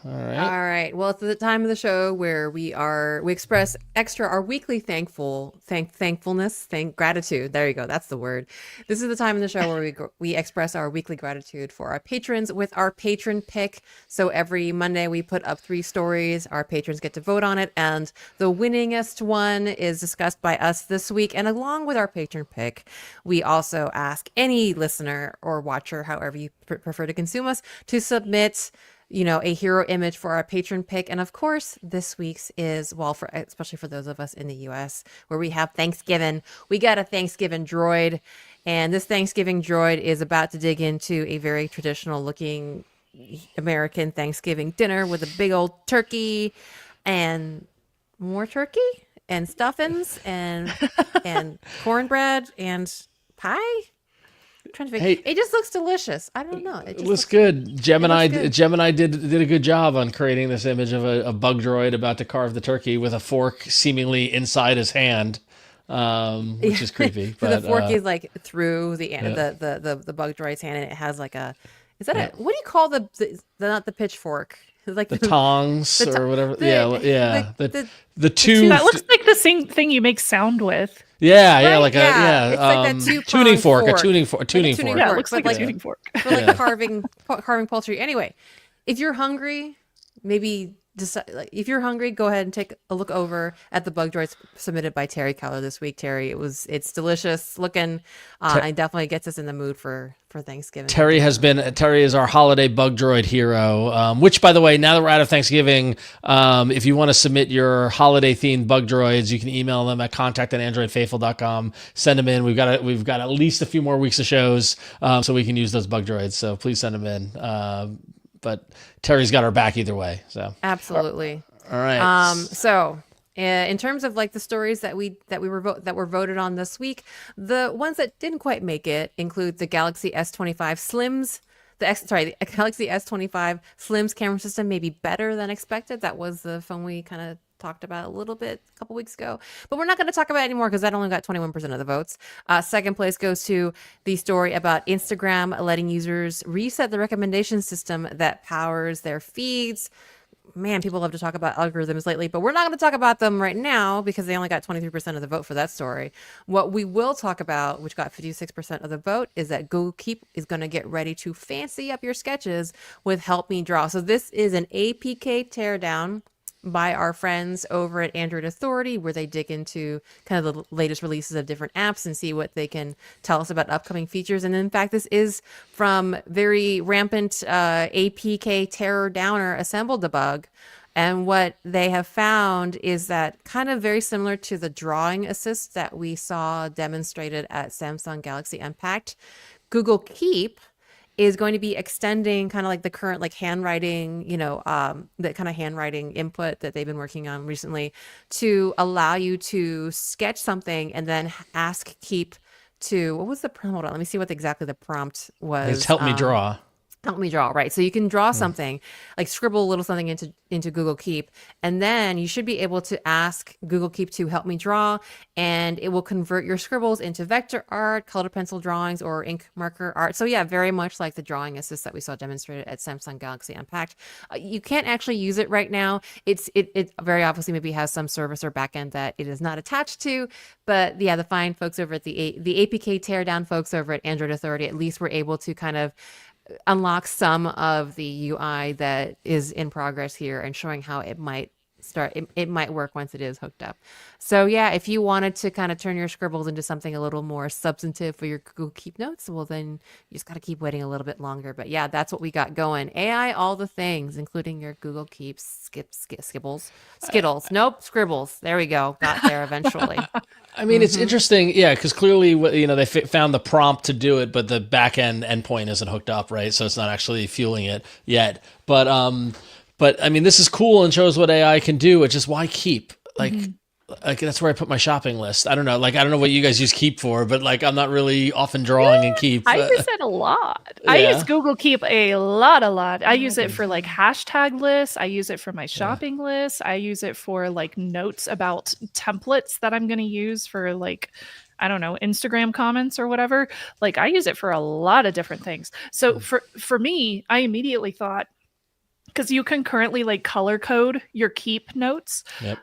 S1: All
S3: right. Well, it's the time of the show where we express our weekly thankfulness, gratitude. There you go. That's the word. This is the time of the show where we express our weekly gratitude for our patrons with our patron pick. So every Monday we put up 3 stories. Our patrons get to vote on it, and the winningest one is discussed by us this week. And along with our patron pick, we also ask any listener or watcher, however you prefer to consume us, to submit a hero image for our patron pick. And of course, this week's is, especially for those of us in the US where we have Thanksgiving, we got a Thanksgiving droid. And this Thanksgiving droid is about to dig into a very traditional looking American Thanksgiving dinner with a big old turkey and more turkey and stuffings and cornbread and pie. Trying to figure. It just looks delicious. I don't know.
S1: It looks good. Gemini did a good job on creating this image of a bug droid about to carve the turkey with a fork seemingly inside his hand, which is creepy.
S3: But the fork is like through the bug droid's hand, and it has like a. Is that what do you call the not the pitchfork? Like
S1: the tongs or whatever. The two.
S2: That looks like the same thing you make sound with.
S1: Yeah,
S3: right? It's like that
S1: tuning fork.
S3: A
S1: tuning fork.
S2: Yeah, it looks like a tuning fork.
S3: For like carving poultry. Anyway, if you're hungry, maybe if you're hungry, go ahead and take a look over at the bug droids submitted by Terry Keller this week. Terry, it's delicious looking. It definitely gets us in the mood for Thanksgiving.
S1: Terry is our holiday bug droid hero, which, by the way, now that we're out of Thanksgiving, if you want to submit your holiday themed bug droids, you can email them at contact@androidfaithful.com. Send them in. We've got at least a few more weeks of shows, so we can use those bug droids. So please send them in. But Terry's got our back either way. So
S3: absolutely.
S1: All right.
S3: So in terms of like the stories that were voted on this week, the ones that didn't quite make it include the Galaxy S25 Slims. The Galaxy S25 Slim's camera system may be better than expected. That was the phone we kind of talked about a little bit a couple weeks ago, but we're not going to talk about it anymore because that only got 21% of the votes. Second place goes to the story about Instagram letting users reset the recommendation system that powers their feeds. Man, people love to talk about algorithms lately, but we're not going to talk about them right now because they only got 23% of the vote for that story. What we will talk about, which got 56% of the vote, is that Google Keep is going to get ready to fancy up your sketches with Help Me Draw. So this is an APK teardown by our friends over at Android Authority, where they dig into kind of the latest releases of different apps and see what they can tell us about upcoming features. And in fact, this is from very rampant APK terror downer Assemble Debug. And what they have found is that kind of very similar to the drawing assist that we saw demonstrated at Samsung Galaxy Unpacked, Google Keep is going to be extending kind of like the current like handwriting, the kind of handwriting input that they've been working on recently to allow you to sketch something and then ask Keep to, what was the prompt? Hold on, let me see what exactly the prompt was.
S1: It's Help Me Draw.
S3: Help me draw, right? So you can draw something, like scribble a little something into Google Keep, and then you should be able to ask Google Keep to help me draw, and it will convert your scribbles into vector art, colored pencil drawings, or ink marker art. So yeah, very much like the drawing assist that we saw demonstrated at Samsung Galaxy Unpacked. You can't actually use it right now. It very obviously maybe has some service or backend that it is not attached to, but yeah, the fine folks over at the APK teardown folks over at Android Authority at least were able to kind of unlock some of the UI that is in progress here and showing how it might start. It might work once it is hooked up. So yeah, if you wanted to kind of turn your scribbles into something a little more substantive for your Google Keep notes, well then you just got to keep waiting a little bit longer. But yeah, that's what we got going. AI, all the things, including your Google Keep Skittles. Nope, scribbles. There we go. Got there eventually.
S1: I mean, it's interesting, yeah, because clearly, they found the prompt to do it, but the back end endpoint isn't hooked up, right? So it's not actually fueling it yet. But I mean, this is cool and shows what AI can do. It's just why Keep? Like that's where I put my shopping list. I don't know. Like, I don't know what you guys use Keep for, but like, I'm not really often drawing in Keep.
S2: I use it a lot. Yeah. I use Google Keep a lot. I use it for like hashtag lists. I use it for my shopping list. I use it for like notes about templates that I'm going to use for like, I don't know, Instagram comments or whatever. Like I use it for a lot of different things. So for me, I immediately thought, because you can currently like color code your Keep notes.
S1: Yep.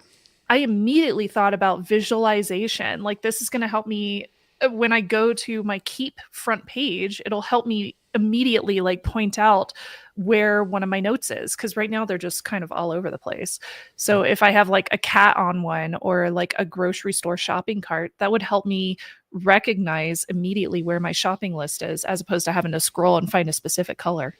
S2: I immediately thought about visualization. Like this is going to help me when I go to my Keep front page, it'll help me immediately like point out where one of my notes is. Cause right now they're just kind of all over the place. So if I have like a cat on one or like a grocery store shopping cart, that would help me recognize immediately where my shopping list is, as opposed to having to scroll and find a specific color.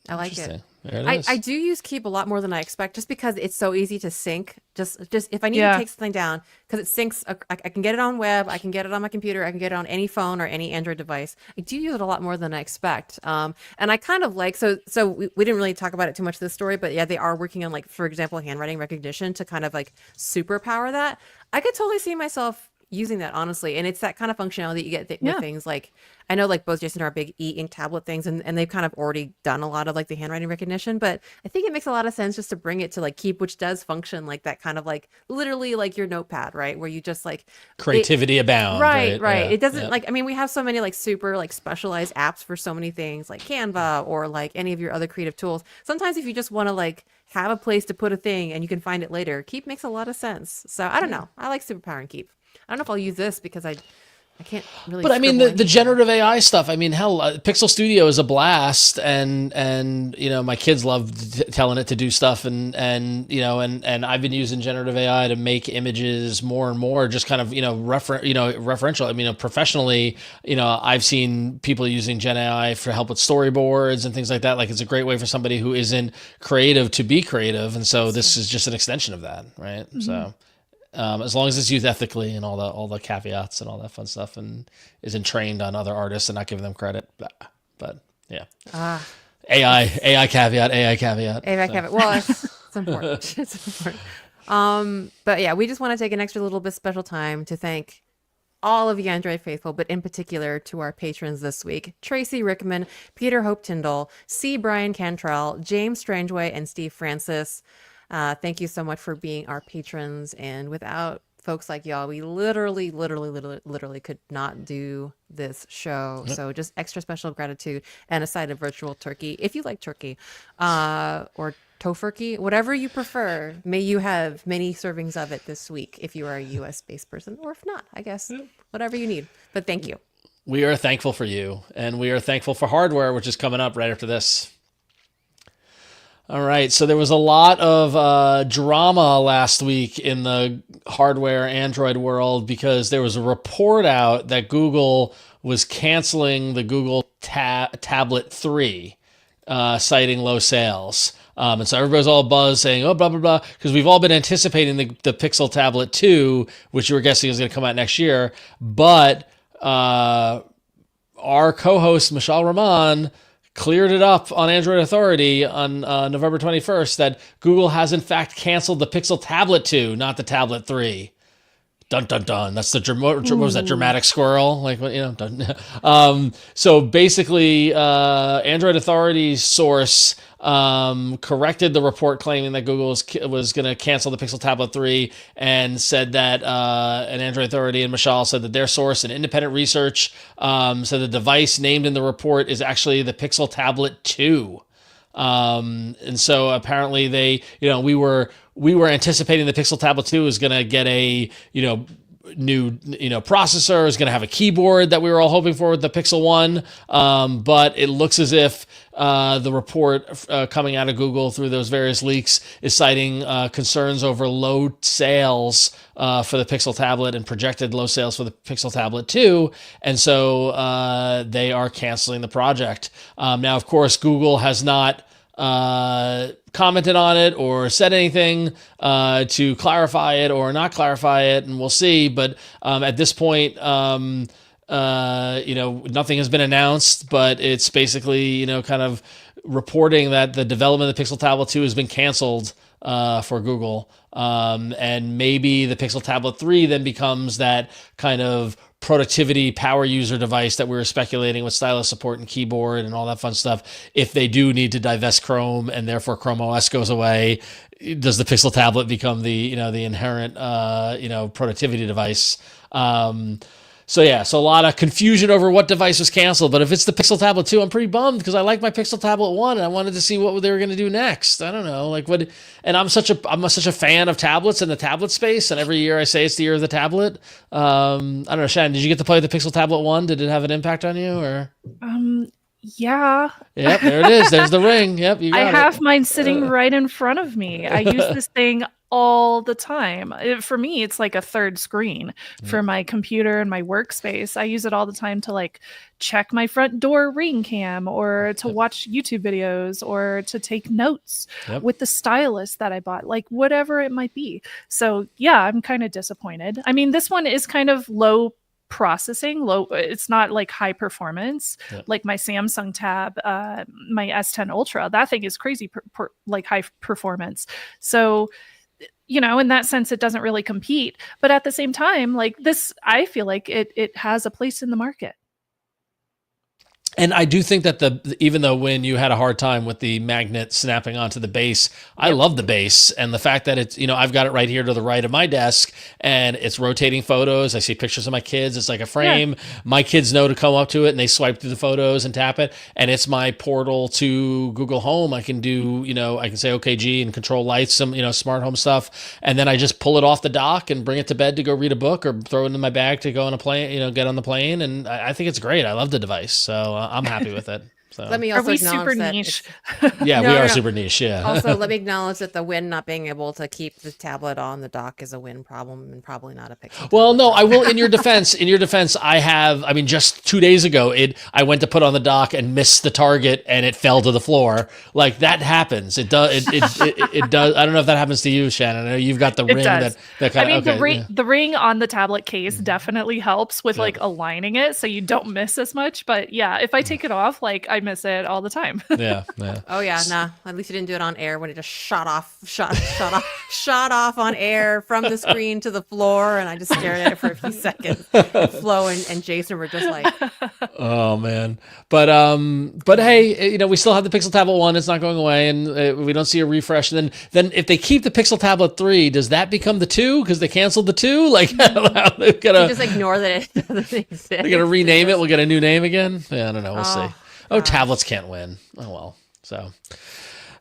S3: I like it.
S1: It
S3: I do use Keep a lot more than I expect, just because it's so easy to sync. Just if I need to take something down, because it syncs, I can get it on web, I can get it on my computer, I can get it on any phone or any Android device. I do use it a lot more than I expect. And I kind of like, so we didn't really talk about it too much in this story, but yeah, they are working on like, for example, handwriting recognition to kind of like superpower that. I could totally see myself using that, honestly. And it's that kind of functionality you get with things like, I know like both Jason and I are big e-ink tablet things, and they've kind of already done a lot of like the handwriting recognition, but I think it makes a lot of sense just to bring it to like Keep, which does function like that kind of like literally like your notepad, right? Where you just like
S1: creativity abound.
S3: Right.
S1: Yeah,
S3: it doesn't like, I mean, we have so many like super like specialized apps for so many things like Canva or like any of your other creative tools. Sometimes if you just want to like have a place to put a thing and you can find it later, Keep makes a lot of sense. So I don't know. I like superpowering Keep. I don't know if I'll use this because I can't really.
S1: But I mean, the generative AI stuff. I mean, hell, Pixel Studio is a blast, and my kids love telling it to do stuff, and I've been using generative AI to make images more and more, just kind of referential. I mean, professionally, I've seen people using Gen AI for help with storyboards and things like that. Like, it's a great way for somebody who isn't creative to be creative, and so this is just an extension of that, right? Mm-hmm. So. As long as it's used ethically and all the caveats and all that fun stuff, and isn't trained on other artists and not giving them credit, but yeah, AI caveat.
S3: Well, it's important. It's important. But yeah, we just want to take an extra little bit special time to thank all of you Android faithful, but in particular to our patrons this week: Tracy Rickman, Peter Hope Tyndall, C. Brian Cantrell, James Strangeway, and Steve Francis. Thank you so much for being our patrons. And without folks like y'all, we literally could not do this show.
S1: Yep.
S3: So just extra special gratitude and a side of virtual turkey, if you like turkey, or tofurkey, whatever you prefer. May you have many servings of it this week if you are a US-based person, or if not, I guess, whatever you need. But thank you.
S1: We are thankful for you, and we are thankful for hardware, which is coming up right after this. All right, so there was a lot of drama last week in the hardware Android world because there was a report out that Google was canceling the Google Tablet 3, citing low sales. And so everybody's all buzz saying, oh, blah, blah, blah, because we've all been anticipating the Pixel Tablet 2, which you were guessing is going to come out next year. But our co-host, Michelle Rahman, cleared it up on Android Authority on November 21st that Google has in fact canceled the Pixel Tablet 2, not the Tablet 3. Dun, dun, dun. That's the what was that, dramatic squirrel? Like, you know, dun. So basically, Android Authority's source corrected the report claiming that Google was going to cancel the Pixel Tablet 3 and said that an Android Authority and Michelle said that their source and independent research said the device named in the report is actually the Pixel Tablet 2. And so apparently they, you know, we were anticipating the Pixel Tablet 2 is going to get a, new, processor, is going to have a keyboard that we were all hoping for with the Pixel 1. But it looks as if the report coming out of Google through those various leaks is citing concerns over low sales for the Pixel tablet and projected low sales for the Pixel Tablet 2. And so they are canceling the project. Now, of course, Google has not commented on it or said anything to clarify it or not clarify it, and we'll see. But at this point, nothing has been announced, but it's basically, kind of reporting that the development of the Pixel Tablet 2 has been canceled for Google. And maybe the Pixel Tablet 3 then becomes that kind of productivity power user device that we were speculating with stylus support and keyboard and all that fun stuff. If they do need to divest Chrome and therefore Chrome OS goes away, does the Pixel tablet become the inherent, productivity device? So a lot of confusion over what device was canceled. But if it's the Pixel Tablet 2, I'm pretty bummed because I like my Pixel Tablet 1 and I wanted to see what they were going to do next. I don't know, and I'm such a fan of tablets in the tablet space, and every year I say it's the year of the tablet. I don't know, Shannon, did you get to play the Pixel Tablet 1? Did it have an impact on you, or?
S2: Yeah.
S1: Yep, there it is. There's the ring. Yep, you got it.
S2: I have mine sitting right in front of me. I use this thing all the time. For me, it's like a third screen for my computer and my workspace. I use it all the time to check my front door ring cam, or to watch YouTube videos, or to take notes with the stylus that I bought, whatever it might be. So yeah, I'm kind of disappointed. I mean, this one is kind of low processing, it's not high performance like my Samsung Tab, my S10 Ultra. That thing is crazy high performance. So in that sense, it doesn't really compete. But at the same time, this, I feel like it has a place in the market.
S1: And I do think that even though when you had a hard time with the magnet snapping onto the base, I love the base, and the fact that it's, I've got it right here to the right of my desk and it's rotating photos. I see pictures of my kids. It's like a frame. Yeah. My kids know to come up to it and they swipe through the photos and tap it. And it's my portal to Google Home. I can do, I can say OKG and control lights, some, smart home stuff. And then I just pull it off the dock and bring it to bed to go read a book, or throw it in my bag to go on a plane, get on the plane. And I think it's great. I love the device. So I'm happy with it. So.
S3: Let me also acknowledge
S2: super
S3: that
S2: niche?
S1: Yeah, we are super niche. Yeah.
S3: Also, let me acknowledge that the Win not being able to keep the tablet on the dock is a Win problem, and probably not a Pixel.
S1: Well, no, I will. In your defense, just 2 days ago, I went to put on the dock and missed the target, and it fell to the floor. That happens. It does. It does. I don't know if that happens to you, Shannon. I know you've got the ring that kind of.
S2: The ring on the tablet case definitely helps with aligning it so you don't miss as much. But yeah, if I take it off, I miss it all the time.
S1: Yeah.
S3: Oh yeah, nah. At least you didn't do it on air when it just shot off on air from the screen to the floor, and I just stared at it for a few seconds. Flo and Jason were just like,
S1: Oh man, but hey, we still have the Pixel Tablet 1. It's not going away, and we don't see a refresh. And then if they keep the Pixel Tablet 3, does that become the 2? Because they canceled the 2. Like they've got
S3: you just ignore that it doesn't exist.
S1: They're gonna rename it. We'll get a new name again. Yeah, I don't know. We'll see. Oh,
S3: gosh.
S1: tablets can't win. Oh well. So,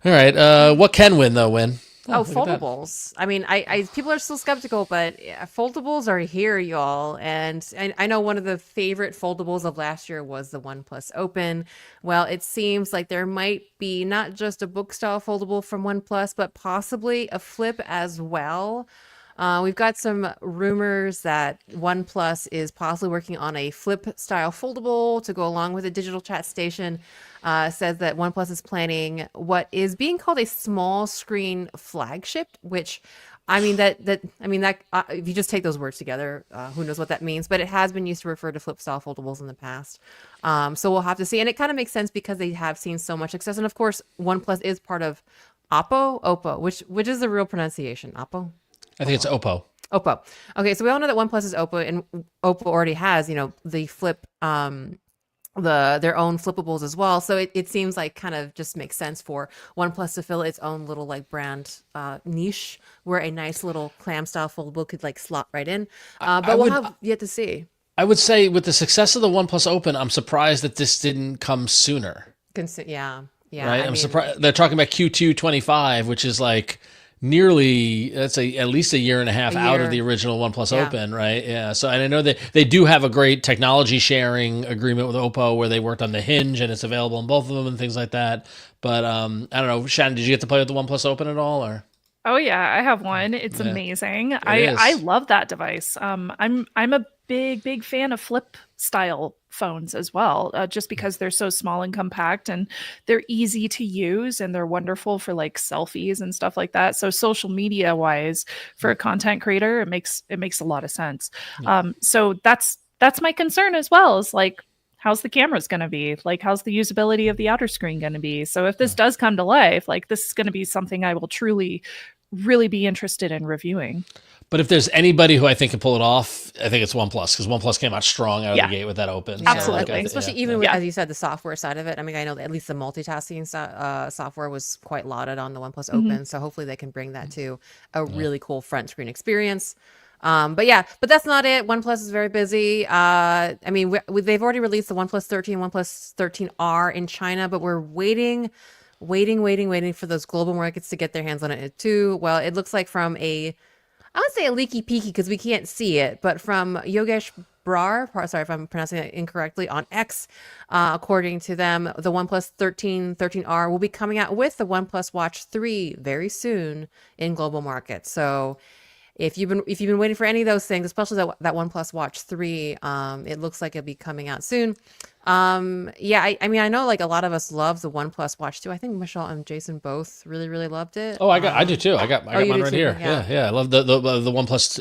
S1: all right. What can win though? Win.
S3: Oh,
S1: look at that.
S3: foldables. I mean, I people are still skeptical, but yeah, foldables are here, y'all. And I know one of the favorite foldables of last year was the OnePlus Open. Well, it seems like there might be not just a book style foldable from OnePlus, but possibly a flip as well. We've got some rumors that OnePlus is possibly working on a flip style foldable to go along with a digital chat station. Says that OnePlus is planning what is being called a small screen flagship, which if you just take those words together, who knows what that means, but it has been used to refer to flip style foldables in the past. So we'll have to see. And it kind of makes sense because they have seen so much success. And of course, OnePlus is part of Oppo, which is the real pronunciation. Oppo?
S1: I think it's Oppo.
S3: Oppo. Okay, so we all know that OnePlus is Oppo, and Oppo already has, the flip, their own flippables as well. So it seems like kind of just makes sense for OnePlus to fill its own little like brand niche where a nice little clam style foldable could like slot right in. But we'll have yet to see.
S1: I would say with the success of the OnePlus Open, I'm surprised that this didn't come sooner.
S3: Yeah.
S1: Right. I'm surprised they're talking about Q2 25, which is like nearly at least a year and a half out of the original OnePlus Open, right? Yeah. So, and I know that they do have a great technology sharing agreement with Oppo where they worked on the Hinge and it's available in both of them and things like that. But I don't know, Shannon, did you get to play with the OnePlus Open at all, or?
S2: Oh yeah, I have one. It's amazing.
S1: It
S2: I
S1: is.
S2: love that device. I'm a big fan of flip style phones as well, just because they're so small and compact and they're easy to use and they're wonderful for like selfies and stuff like that. So social media wise, for a content creator, it makes a lot of sense. So that's my concern as well. Is like, how's the cameras going to be? Like, how's the usability of the outer screen going to be? So if this does come to life, like this is going to be something I will truly, really be interested in reviewing.
S1: But if there's anybody who I think can pull it off, I think it's OnePlus, because OnePlus came out strong out of the gate with that Open.
S2: Absolutely.
S3: Especially even with, as you said, the software side of it. I mean, I know that at least the multitasking software was quite lauded on the OnePlus Open. So hopefully they can bring that to a really cool front screen experience. But that's not it. OnePlus is very busy. I mean, they've already released the OnePlus 13, OnePlus 13R in China, but we're waiting for those global markets to get their hands on it too. Well, it looks like from I would say a leaky peaky because we can't see it, but from Yogesh Brar, sorry if I'm pronouncing it incorrectly, on X, according to them, the OnePlus 13R will be coming out with the OnePlus Watch 3 very soon in global markets. So if you've been waiting for any of those things, especially that OnePlus Watch 3, it looks like it'll be coming out soon. I mean, I know like a lot of us love the OnePlus Watch 2. I think Michelle and Jason both really loved it.
S1: Oh, I do too. I got mine right
S3: too?
S1: here. Yeah. I love the OnePlus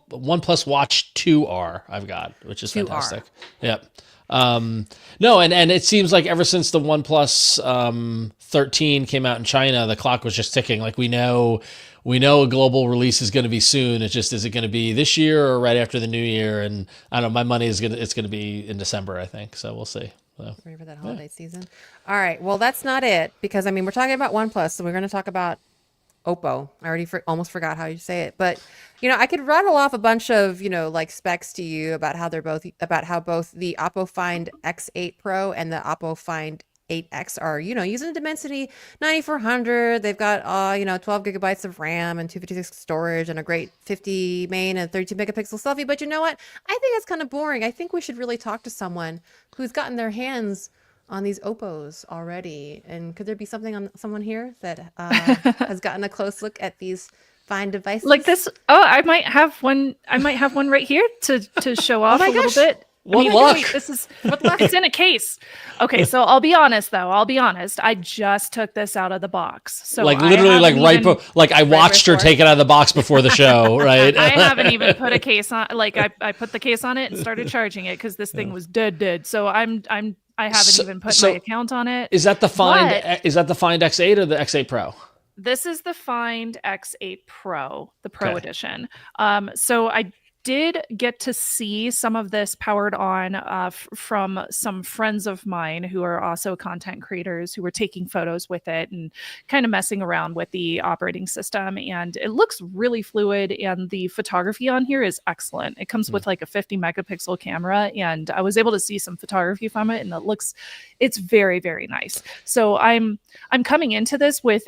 S1: OnePlus Watch 2R I've got, which is
S3: 2R.
S1: fantastic. Yep. No, and it seems like ever since the OnePlus 13 came out in China, the clock was just ticking. Like we know a global release is going to be soon. It's just, is it going to be this year or right after the new year? And I don't know, my money it's going to be in December, I think. So we'll see. So,
S3: ready for that holiday season. All right. Well, that's not it, because I mean, we're talking about OnePlus, so we're going to talk about Oppo. I already almost forgot how you say it, but I could rattle off a bunch of like specs to you about how how both the Oppo Find X8 Pro and the Oppo Find 8X are using Dimensity 9400. They've got 12 gigabytes of RAM and 256 storage and a great 50 main and 32 megapixel selfie. But you know what? I think it's kind of boring. I think we should really talk to someone who's gotten their hands on these Oppos already. And could there be someone here that has gotten a close look at these fine devices
S2: like this? Oh, I might have one right here to show off a little bit.
S1: What luck?
S2: This is it's in a case. Okay, so I'll be honest. I just took this out of the box. So
S1: like literally, like I watched her take it out of the box before the show, right?
S2: I haven't even put a case on. Like I put the case on it and started charging it because this thing was dead. So I'm I haven't even put
S1: so
S2: my account on it.
S1: Is that the Find
S2: But
S1: X8 or the X8 Pro?
S2: this is the Find X8 Pro, the Pro
S1: Okay.
S2: edition. So I did get to see some of this powered on from some friends of mine who are also content creators who were taking photos with it and kind of messing around with the operating system. And it looks really fluid, and the photography on here is excellent. It comes with like a 50 megapixel camera, and I was able to see some photography from it, and it's very, very nice. So I'm coming into this with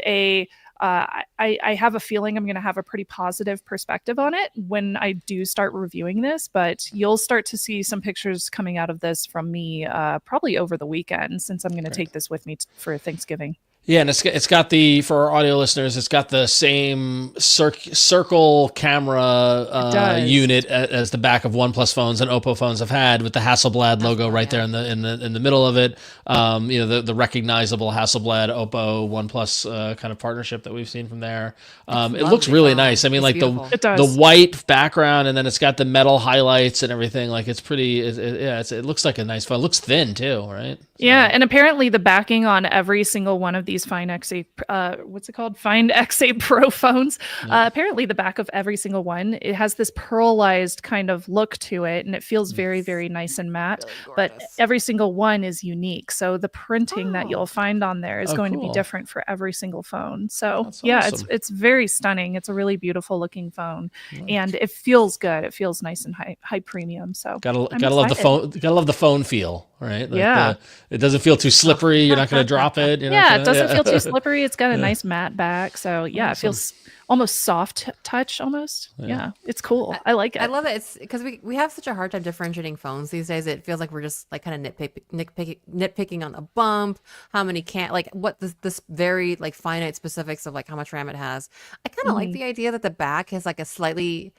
S2: I have a feeling I'm going to have a pretty positive perspective on it when I do start reviewing this, but you'll start to see some pictures coming out of this from me probably over the weekend, since I'm going to take this with me for Thanksgiving.
S1: Yeah, and it's got for our audio listeners, it's got the same circle camera unit as the back of OnePlus phones and Oppo phones have had, with the Hasselblad logo right there in the middle of it. The recognizable Hasselblad Oppo OnePlus kind of partnership that we've seen from there. It looks really nice. I mean, like the white background, and then it's got the metal highlights and everything. Like it's pretty. It looks like a nice phone. It looks thin too, right? So.
S2: Yeah, and apparently the backing on every single one of these Find X8, what's it called? Find X8 Pro phones. Apparently the back of every single one, it has this pearlized kind of look to it, and it feels very, very nice and matte. Really, but every single one is unique. So the printing that you'll find on there is going to be different for every single phone. So awesome. it's very stunning. It's a really beautiful looking phone, and it feels good. It feels nice and high premium. So gotta love the phone.
S1: Gotta love the phone feel, right? Like it doesn't feel too slippery. You're not going to drop it.
S2: It doesn't feel too slippery. It's got a nice matte back. So awesome. It feels almost soft touch almost. Yeah, it's cool. I like it.
S3: I love it. It's because we have such a hard time differentiating phones these days. It feels like we're just like kind of nitpicking on the bump, how many what this very like finite specifics of like how much RAM it has. I kind of like the idea that the back has like a slightly,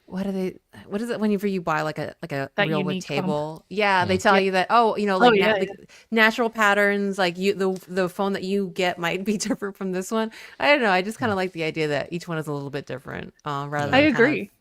S3: what is it whenever you buy like a real wood table? Bump. Yeah, they tell you that, natural patterns, like the phone that you get might be different from this one. I don't know. I just kind of like the idea that each one is a little bit different. Rather than
S2: I agree.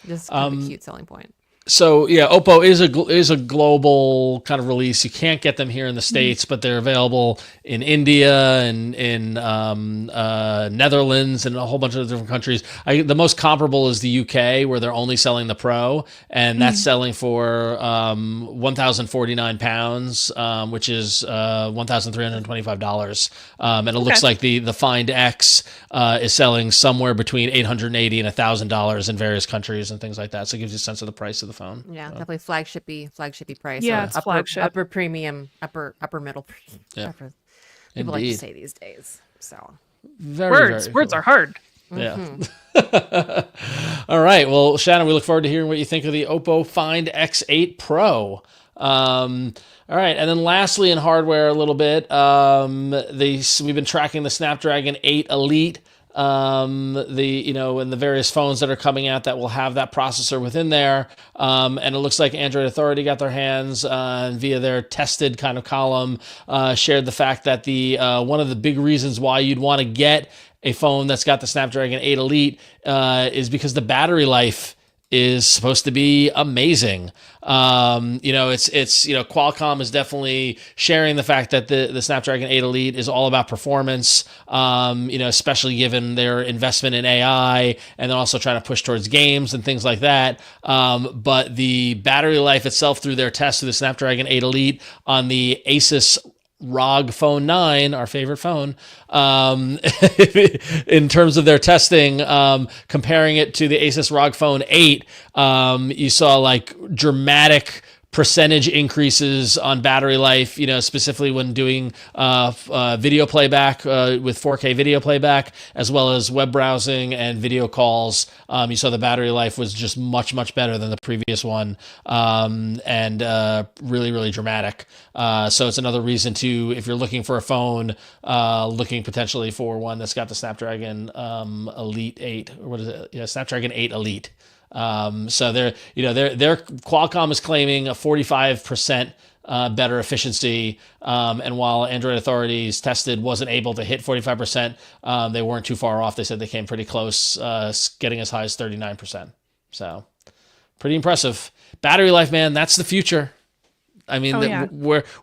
S3: Just kind of a cute selling point.
S1: So yeah, Oppo is a global kind of release. You can't get them here in the States, but they're available in India and in Netherlands and a whole bunch of different countries. The most comparable is the UK, where they're only selling the Pro, and that's selling for £1,049, which is $1,325. And it looks like the Find X is selling somewhere between $880 and $1,000 in various countries and things like that. So it gives you a sense of the price of the phone.
S3: Yeah, definitely flagshipy price.
S2: Yeah, it's flagship.
S3: Upper premium, upper middle.
S1: Yeah.
S3: People like to say these days. So
S2: words are hard.
S1: Yeah. All right. Well, Shannon, we look forward to hearing what you think of the Oppo Find X8 Pro. All right, and then lastly in hardware a little bit, we've been tracking the Snapdragon 8 Elite. And the various phones that are coming out that will have that processor within there. And it looks like Android Authority got their hands via their tested kind of column, shared the fact that one of the big reasons why you'd want to get a phone that's got the Snapdragon 8 Elite is because the battery life is supposed to be amazing. Qualcomm is definitely sharing the fact that the Snapdragon 8 Elite is all about performance, especially given their investment in AI, and then also trying to push towards games and things like that. But the battery life itself through their test of the Snapdragon 8 Elite on the Asus ROG Phone 9, our favorite phone, in terms of their testing, comparing it to the Asus ROG Phone 8, you saw like dramatic percentage increases on battery life, specifically when doing video playback with 4K video playback, as well as web browsing and video calls. You saw the battery life was just much, much better than the previous one, and really, really dramatic. So it's another reason if you're looking for a phone, looking potentially for one that's got the Snapdragon Elite 8, or what is it? Yeah, Snapdragon 8 Elite. So their Qualcomm is claiming a 45% better efficiency, and while Android Authority's tested wasn't able to hit 45%, they weren't too far off. They said they came pretty close, getting as high as 39%. So pretty impressive. Battery life, man, that's the future. I mean,
S2: Oh, yeah.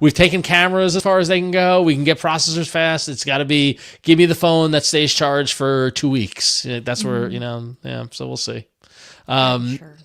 S1: we've taken cameras as far as they can go. We can get processors fast. It's got to be, give me the phone that stays charged for 2 weeks. That's where, yeah, so we'll see.
S3: Sure.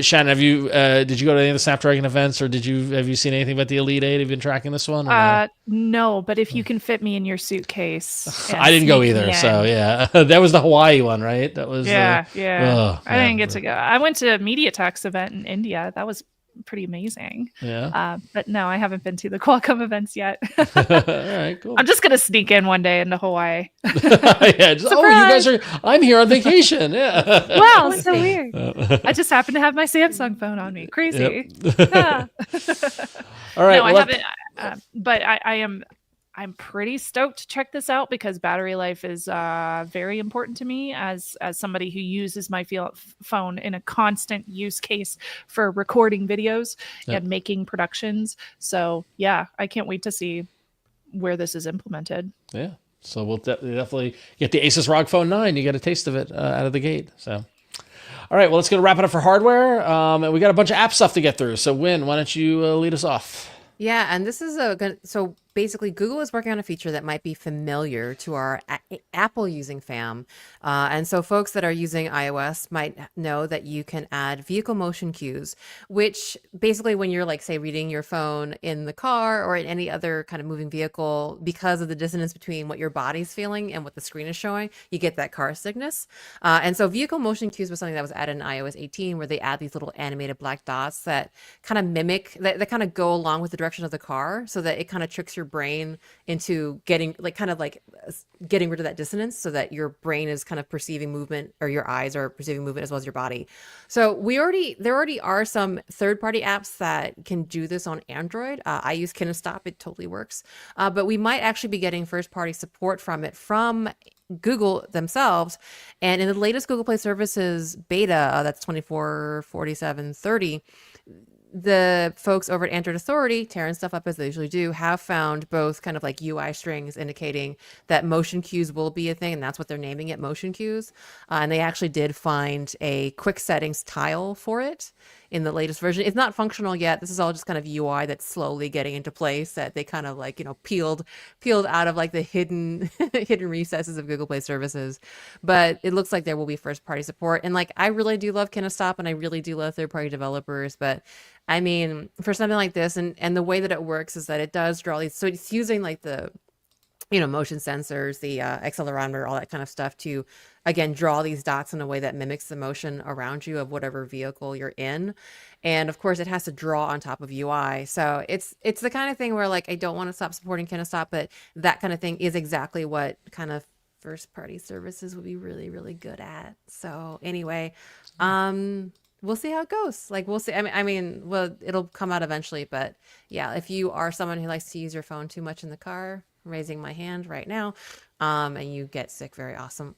S1: Shannon, did you go to any of the Snapdragon events, or have you seen anything about the Elite 8? Have you been tracking this one? Or
S2: No, but if you can fit me in your suitcase.
S1: I didn't go either. So yeah, that was the Hawaii one, right? That was,
S2: yeah. I didn't get
S1: yeah.
S2: to go. I went to a MediaTek's event in India. That was pretty amazing.
S1: Yeah.
S2: But no, I haven't been to the Qualcomm events yet.
S1: All right, cool.
S2: I'm just gonna sneak in one day into Hawaii.
S1: Yeah, you guys are. I'm here on vacation. Yeah.
S2: Wow, so weird. I just happen to have my Samsung phone on me. Crazy.
S1: Yep. All right.
S2: No,
S1: well,
S2: I haven't. But I'm pretty stoked to check this out because battery life is very important to me as somebody who uses my phone in a constant use case for recording videos and making productions. So yeah, I can't wait to see where this is implemented.
S1: Yeah. So we'll definitely get the Asus ROG Phone 9. You get a taste of it out of the gate. So. All right, well, let's go wrap it up for hardware. And we got a bunch of app stuff to get through. So, Huyen, why don't you lead us off?
S3: Yeah, and this is so basically Google is working on a feature that might be familiar to our Apple using fam. And so folks that are using iOS might know that you can add vehicle motion cues, which basically when you're like, say, reading your phone in the car or in any other kind of moving vehicle, because of the dissonance between what your body's feeling and what the screen is showing, you get that car sickness. And so vehicle motion cues was something that was added in iOS 18, where they add these little animated black dots that kind of mimic, that kind of go along with the direction of the car, so that it kind of tricks your brain into getting getting rid of that dissonance, so that your brain is kind of perceiving movement, or your eyes are perceiving movement as well as your body. So there already are some third-party apps that can do this on Android. I use Kinestop, it totally works. But we might actually be getting first-party support from it from Google themselves. And in the latest Google Play Services beta, that's 24.47.30, the folks over at Android Authority, tearing stuff up as they usually do, have found both kind of like UI strings indicating that motion cues will be a thing, and that's what they're naming it, motion cues. And they actually did find a quick settings tile for it in the latest version. It's not functional yet. This is all just kind of UI that's slowly getting into place, that they kind of like, peeled out of like the hidden recesses of Google Play Services. But it looks like there will be first party support. And like, I really do love Kinestop, and I really do love third party developers. But I mean, for something like this, and the way that it works is that it does draw these, so it's using like the motion sensors, the accelerometer, all that kind of stuff to, again, draw these dots in a way that mimics the motion around you of whatever vehicle you're in. And of course, it has to draw on top of UI. So it's the kind of thing where like, I don't want to stop supporting Kinestop, but that kind of thing is exactly what kind of first party services would be really, really good at. So anyway, we'll see how it goes. Like, we'll see. I mean, well, it'll come out eventually, but yeah, if you are someone who likes to use your phone too much in the car, raising my hand right now, and you get sick very awesome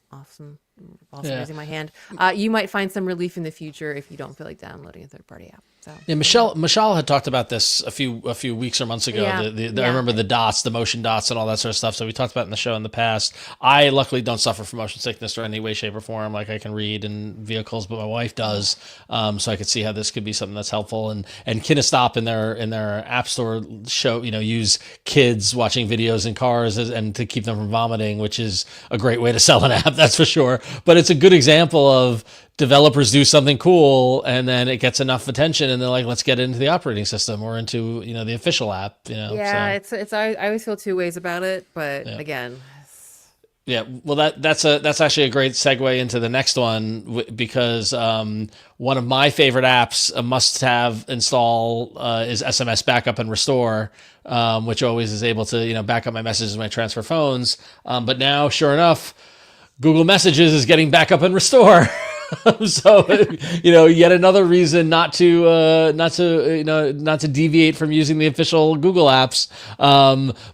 S3: also raising my hand, you might find some relief in the future if you don't feel like downloading a third-party app. So
S1: yeah, Michelle had talked about this a few weeks or months ago.
S3: Yeah.
S1: I remember the dots, the motion dots, and all that sort of stuff. So we talked about it in the show in the past. I luckily don't suffer from motion sickness or any way, shape, or form. Like, I can read in vehicles, but my wife does. So I could see how this could be something that's helpful. And Kinestop in their app store show, use kids watching videos in cars and to keep them from vomiting, which is a great way to sell an app, that's for sure. But it's a good example of developers do something cool, and then it gets enough attention, and they're like, let's get it into the operating system or into the official app.
S3: Yeah, so. it's I always feel two ways about it, but again.
S1: Yeah, well, that's actually a great segue into the next one, because one of my favorite apps, a must-have install, is SMS Backup and Restore, which always is able to back up my messages when I transfer phones. But now, sure enough, Google Messages is getting backup and restore. So, yet another reason not to deviate from using the official Google apps.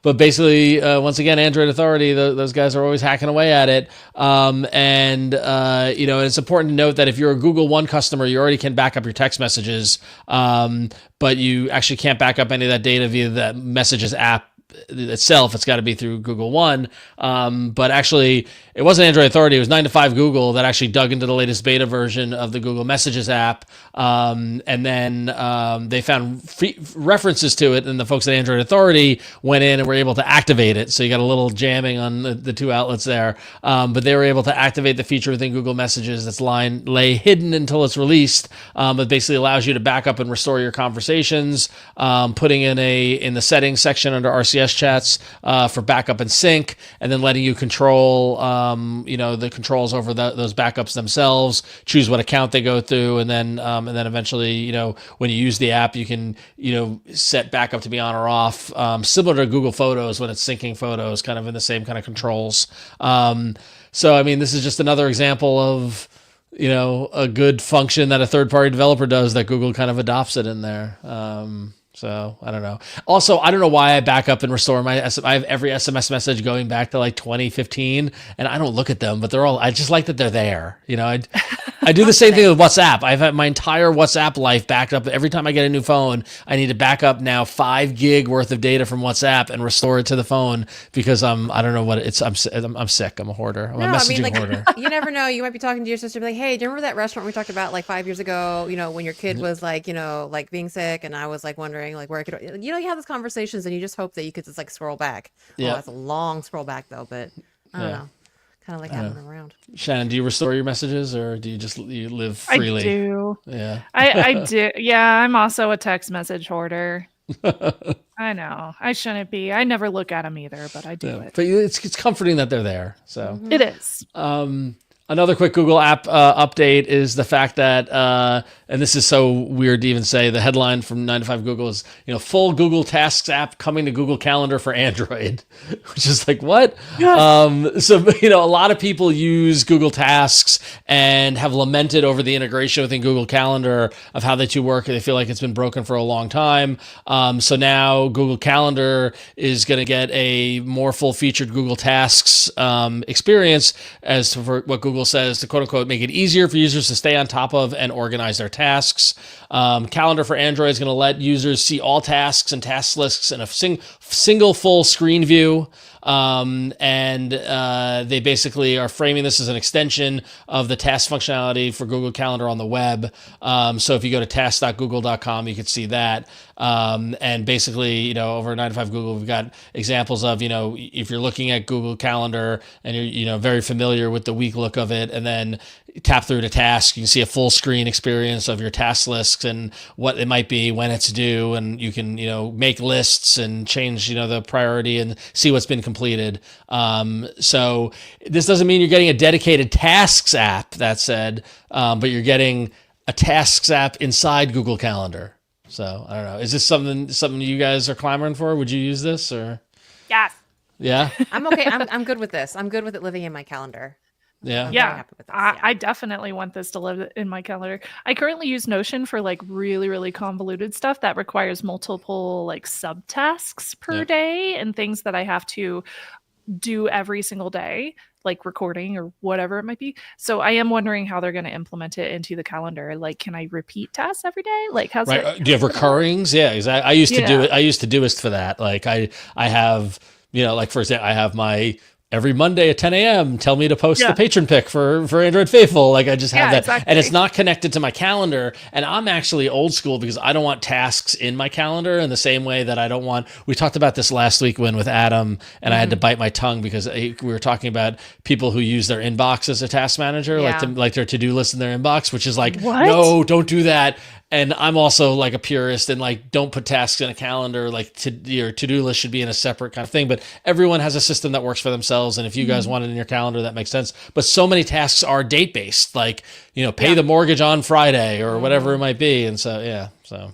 S1: But basically, once again, Android Authority, those guys are always hacking away at it. And it's important to note that if you're a Google One customer, you already can back up your text messages. But you actually can't back up any of that data via the Messages app itself. It's got to be through Google One. But actually, it wasn't Android Authority. It was 9 to 5 Google that actually dug into the latest beta version of the Google Messages app. And then they found references to it, and the folks at Android Authority went in and were able to activate it. So you got a little jamming on the two outlets there. But they were able to activate the feature within Google Messages that's lay hidden until it's released. But basically allows you to back up and restore your conversations, putting in the settings section under RCS chats for backup and sync, and then letting you control the controls over those backups themselves, choose what account they go through, and then eventually, when you use the app, you can set backup to be on or off, similar to Google Photos when it's syncing photos, kind of in the same kind of controls. So I mean, this is just another example of a good function that a third-party developer does that Google kind of adopts it in there. So I don't know. Also, I don't know why I back up and restore I have every SMS message going back to like 2015, and I don't look at them, but I just like that they're there. I do the same thing with WhatsApp. I've had my entire WhatsApp life backed up. Every time I get a new phone, I need to back up now 5 gig worth of data from WhatsApp and restore it to the phone because I don't know what it's. I'm sick. I'm a hoarder. I'm a messaging hoarder.
S3: You never know. You might be talking to your sister, be like, "Hey, do you remember that restaurant we talked about like 5 years ago? When your kid was like, like being sick, and I was like wondering like where I could." You have those conversations, and you just hope that you could just like scroll back. Yeah, that's a long scroll back though, but I don't know. Kind of like having them around.
S1: Shannon, do you restore your messages, or do you live freely?
S2: I do.
S1: Yeah.
S2: I do. Yeah, I'm also a text message hoarder. I know. I shouldn't be. I never look at them either, but I do it.
S1: But it's comforting that they're there. So
S2: It is.
S1: Another quick Google app update is the fact that, and this is so weird to even say, the headline from 9 to 5 Google is, full Google Tasks app coming to Google Calendar for Android, which is like, what? Yes. So, a lot of people use Google Tasks and have lamented over the integration within Google Calendar of how the two work. They feel like it's been broken for a long time. So now Google Calendar is going to get a more full-featured Google Tasks experience as for what Google says to quote unquote make it easier for users to stay on top of and organize their tasks. Calendar for Android is going to let users see all tasks and task lists in a single full screen view. They basically are framing this as an extension of the task functionality for Google Calendar on the web. So if you go to task.google.com, you can see that. And basically, over 9 to 5 Google, we've got examples of, if you're looking at Google Calendar and you're, very familiar with the week look of it, and then tap through to task, you can see a full screen experience of your task lists and what it might be, when it's due, and you can, make lists and change, the priority and see what's been completed. So this doesn't mean you're getting a dedicated tasks app, that said, but you're getting a tasks app inside Google Calendar. So I don't know. Is this something you guys are clamoring for? Would you use this or?
S2: Yes.
S1: Yeah.
S3: I'm okay. I'm good with this. I'm good with it living in my calendar.
S1: Yeah.
S2: Yeah. I definitely want this to live in my calendar. I currently use Notion for like really, really convoluted stuff that requires multiple like subtasks per day and things that I have to do every single day, like recording or whatever it might be. So I am wondering how they're going to implement it into the calendar. Like, can I repeat tasks every day? Like, how's it?
S1: Do you have recurrings? Yeah, exactly. I used to do it. I used to do it for that. Like I have, like for example, I have my every Monday at 10 a.m. tell me to post the patron pick for Android Faithful. Like I just have that. Exactly. And it's not connected to my calendar. And I'm actually old school because I don't want tasks in my calendar in the same way that I don't want, we talked about this last week with Adam, and I had to bite my tongue because we were talking about people who use their inbox as a task manager, like their to-do list in their inbox, which is like, no, don't do that. And I'm also like a purist and like don't put tasks in a calendar. Like your to-do list should be in a separate kind of thing. But everyone has a system that works for themselves. And if you guys want it in your calendar, that makes sense. But so many tasks are date based, like pay the mortgage on Friday or whatever it might be. And so so.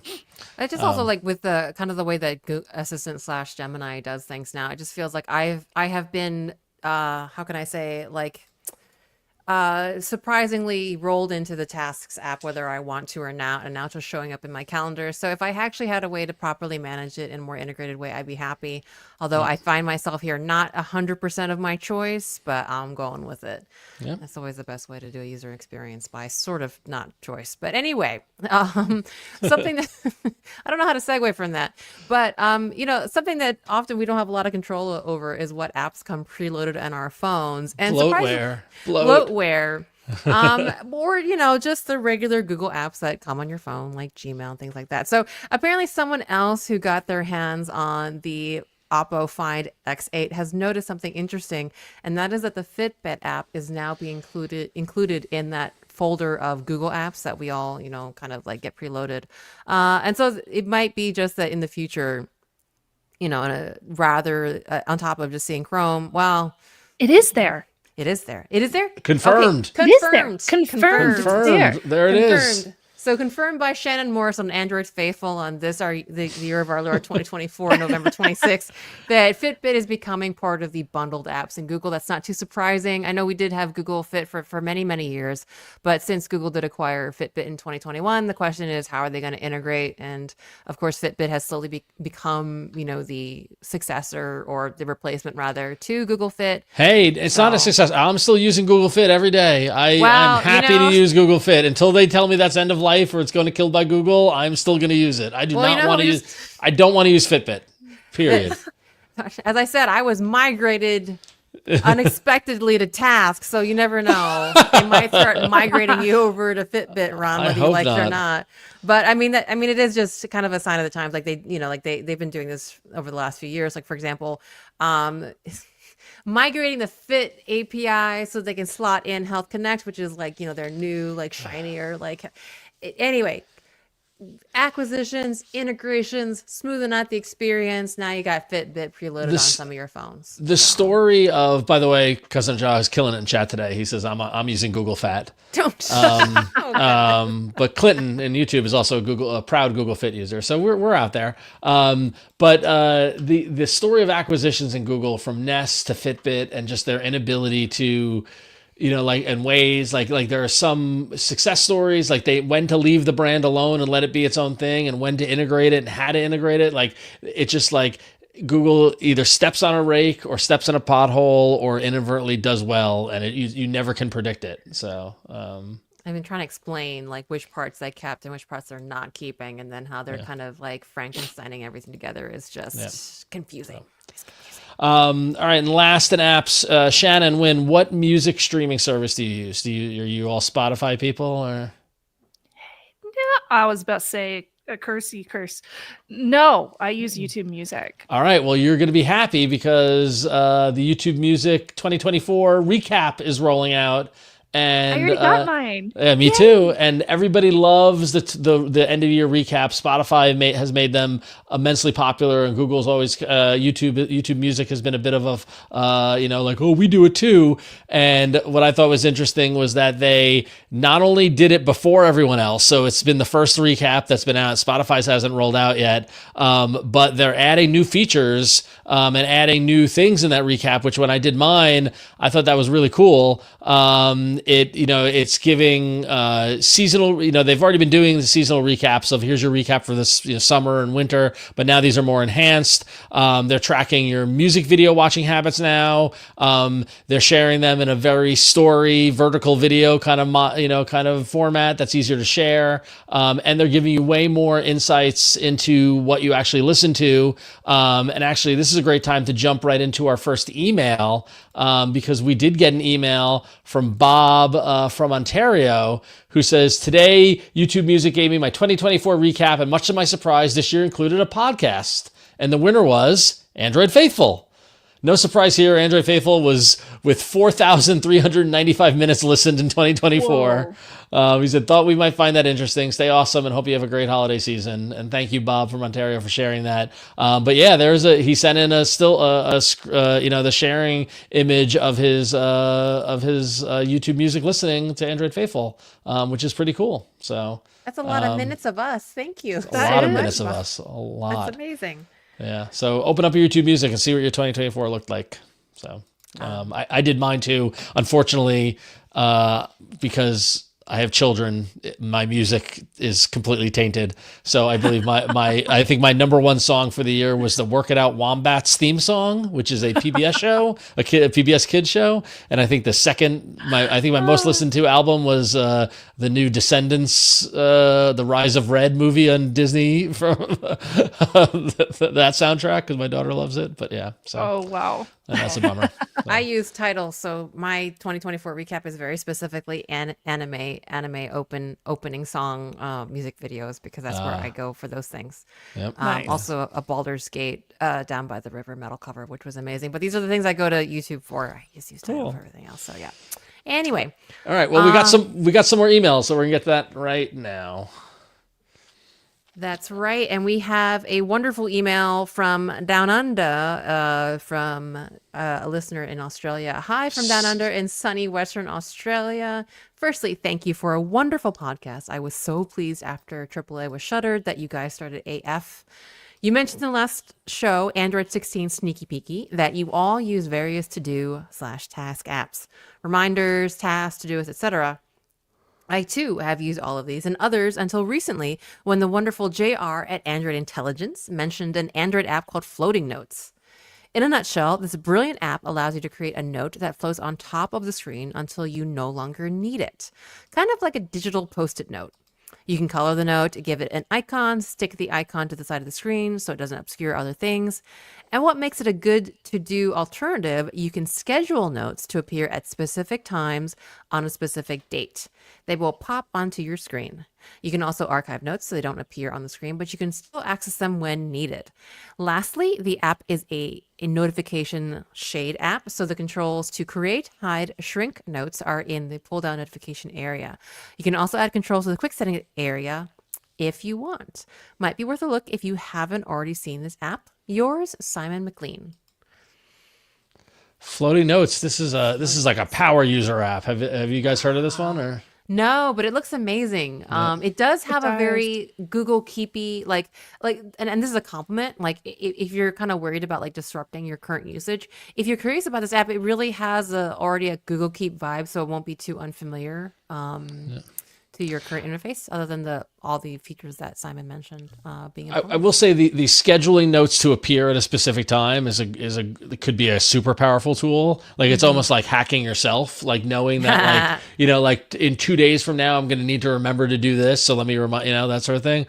S3: It just also like with the kind of the way that Google Assistant / Gemini does things now. It just feels like I have been how can I say like. surprisingly rolled into the Tasks app, whether I want to or not, and now it's just showing up in my calendar. So if I actually had a way to properly manage it in a more integrated way, I'd be happy. Although I find myself here not 100% of my choice, but I'm going with it.
S1: Yeah.
S3: That's always the best way to do a user experience, by sort of not choice. But anyway, something that I don't know how to segue from that, but something that often we don't have a lot of control over is what apps come preloaded on our phones. And bloatware. Or just the regular Google apps that come on your phone, like Gmail and things like that. So apparently someone else who got their hands on the Oppo Find X8 has noticed something interesting, and that is that the Fitbit app is now being included in that folder of Google apps that we all kind of like get preloaded. And so it might be just that in the future, rather on top of just seeing Chrome, well,
S2: it is there.
S3: It is there. It is there.
S1: Confirmed.
S3: Okay.
S2: It is there. Confirmed.
S1: Confirmed. There it is.
S3: So confirmed by Shannon Morris on Android Faithful on the year of our Lord 2024, November 26th, that Fitbit is becoming part of the bundled apps in Google. That's not too surprising. I know we did have Google Fit for many, many years, but since Google did acquire Fitbit in 2021, the question is, how are they going to integrate? And of course, Fitbit has slowly become, the successor, or the replacement rather, to Google Fit.
S1: Hey, it's not a success. I'm still using Google Fit every day. I'm happy to use Google Fit until they tell me that's end of life or it's going to kill by Google. I'm still going to use it. I don't want to use Fitbit. Period.
S3: As I said, I was migrated unexpectedly to Tasks, so you never know. They might start migrating you over to Fitbit, Ron, whether you like it or not. But it is just kind of a sign of the times. Like they've been doing this over the last few years. Like, for example, migrating the Fit API so they can slot in Health Connect, which is like their new shinier anyway. Acquisitions, integrations, smoothing out the experience. Now you got Fitbit preloaded on some of your phones.
S1: The story of, by the way, Cousin Jaw is killing it in chat today. He says I'm using Google Fat.
S3: Don't.
S1: But Clinton in YouTube is also a proud Google Fit user, so we're out there. But the story of acquisitions in Google, from Nest to Fitbit, and just their inability to, in ways like there are some success stories, like when to leave the brand alone and let it be its own thing, and when to integrate it and how to integrate it. Like, it's just like Google either steps on a rake or steps in a pothole or inadvertently does well, and you never can predict it. So
S3: I've been trying to explain which parts they kept and which parts they're not keeping, and then how they're kind of Frankensteining everything together is just confusing. It's confusing.
S1: All right, and last in apps, Shannon, what music streaming service do you use? Are you all Spotify people, or?
S2: Yeah, I was about to say a curse. No, I use YouTube Music.
S1: All right, well, you're going to be happy because the YouTube Music 2024 recap is rolling out. And
S2: I already got mine.
S1: Yeah, me too. And everybody loves the end of year recap. Spotify has made them immensely popular, and Google's always YouTube Music has been a bit of a we do it too. And what I thought was interesting was that they not only did it before everyone else, so it's been the first recap that's been out. Spotify's hasn't rolled out yet, but they're adding new features and adding new things in that recap. Which, when I did mine, I thought that was really cool. It's giving seasonal, they've already been doing the seasonal recaps of here's your recap for this summer and winter, but now these are more enhanced. They're tracking your music video watching habits now. They're sharing them in a very story, vertical video kind of format that's easier to share. And they're giving you way more insights into what you actually listen to. And actually, this is a great time to jump right into our first email, because we did get an email from Bob from Ontario, who says, today YouTube Music gave me my 2024 recap, and much to my surprise, this year included a podcast. And the winner was Android Faithful. No surprise here. Android Faithful was with 4,395 minutes listened in 2024. He said, thought we might find that interesting. Stay awesome and hope you have a great holiday season. And thank you, Bob from Ontario, for sharing that. But yeah, he sent in the sharing image of his YouTube Music listening to Android Faithful, which is pretty cool. So
S3: that's a lot of minutes of us. Thank you.
S1: A lot of minutes of us. A lot.
S3: That's amazing.
S1: Yeah. So open up your YouTube Music and see what your 2024 looked like. So I did mine too. Unfortunately, because I have children, my music is completely tainted. So I believe I think my number one song for the year was the Work It Out Wombats theme song, which is a PBS show, a PBS kids show. And I think my most listened to album was the new Descendants, the Rise of Red movie on Disney from that soundtrack, because my daughter loves it. But yeah, so
S2: Oh wow.
S1: that's a bummer.
S3: I use Tidal, so my 2024 recap is very specifically anime opening song music videos, because that's where I go for those things.
S1: Yep.
S2: Nice.
S3: Also a Baldur's Gate Down by the River metal cover, which was amazing. But these are the things I go to YouTube for. I just use Tidal for everything else. So yeah. Anyway.
S1: All right. Well, we got some more emails, so we're gonna get to that right now.
S3: That's right. And we have a wonderful email from Down Under, from a listener in Australia. Hi from Down Under in sunny Western Australia. Firstly, thank you for a wonderful podcast. I was so pleased after AAA was shuttered that you guys started AF. You mentioned in the last show, Android 16 Sneaky Peeky, that you all use various to-do/task apps, reminders, tasks, to-do's, etc. I too have used all of these and others until recently, when the wonderful JR at Android Intelligence mentioned an Android app called Floating Notes. In a nutshell, this brilliant app allows you to create a note that flows on top of the screen until you no longer need it. Kind of like a digital post-it note. You can color the note, give it an icon, stick the icon to the side of the screen so it doesn't obscure other things. And what makes it a good to-do alternative, you can schedule notes to appear at specific times on a specific date. They will pop onto your screen. You can also archive notes so they don't appear on the screen, but you can still access them when needed. Lastly, the app is a notification shade app, so the controls to create, hide, shrink notes are in the pull-down notification area. You can also add controls to the quick setting area if you want. Might be worth a look if you haven't already seen this app. Yours, Simon McLean.
S1: Floating Notes. This is like a power user app. Have you guys heard of this one or?
S3: No, but it looks amazing. It does have a very Google Keepy, and this is a compliment. Like if you're kind of worried about like disrupting your current usage, if you're curious about this app, it really has already a Google Keep vibe, so it won't be too unfamiliar to your current interface, other than all the features that Simon mentioned being important.
S1: I will say the scheduling notes to appear at a specific time it could be a super powerful tool. Like it's almost like hacking yourself, like knowing that like in 2 days from now I'm going to need to remember to do this, so let me remind that sort of thing.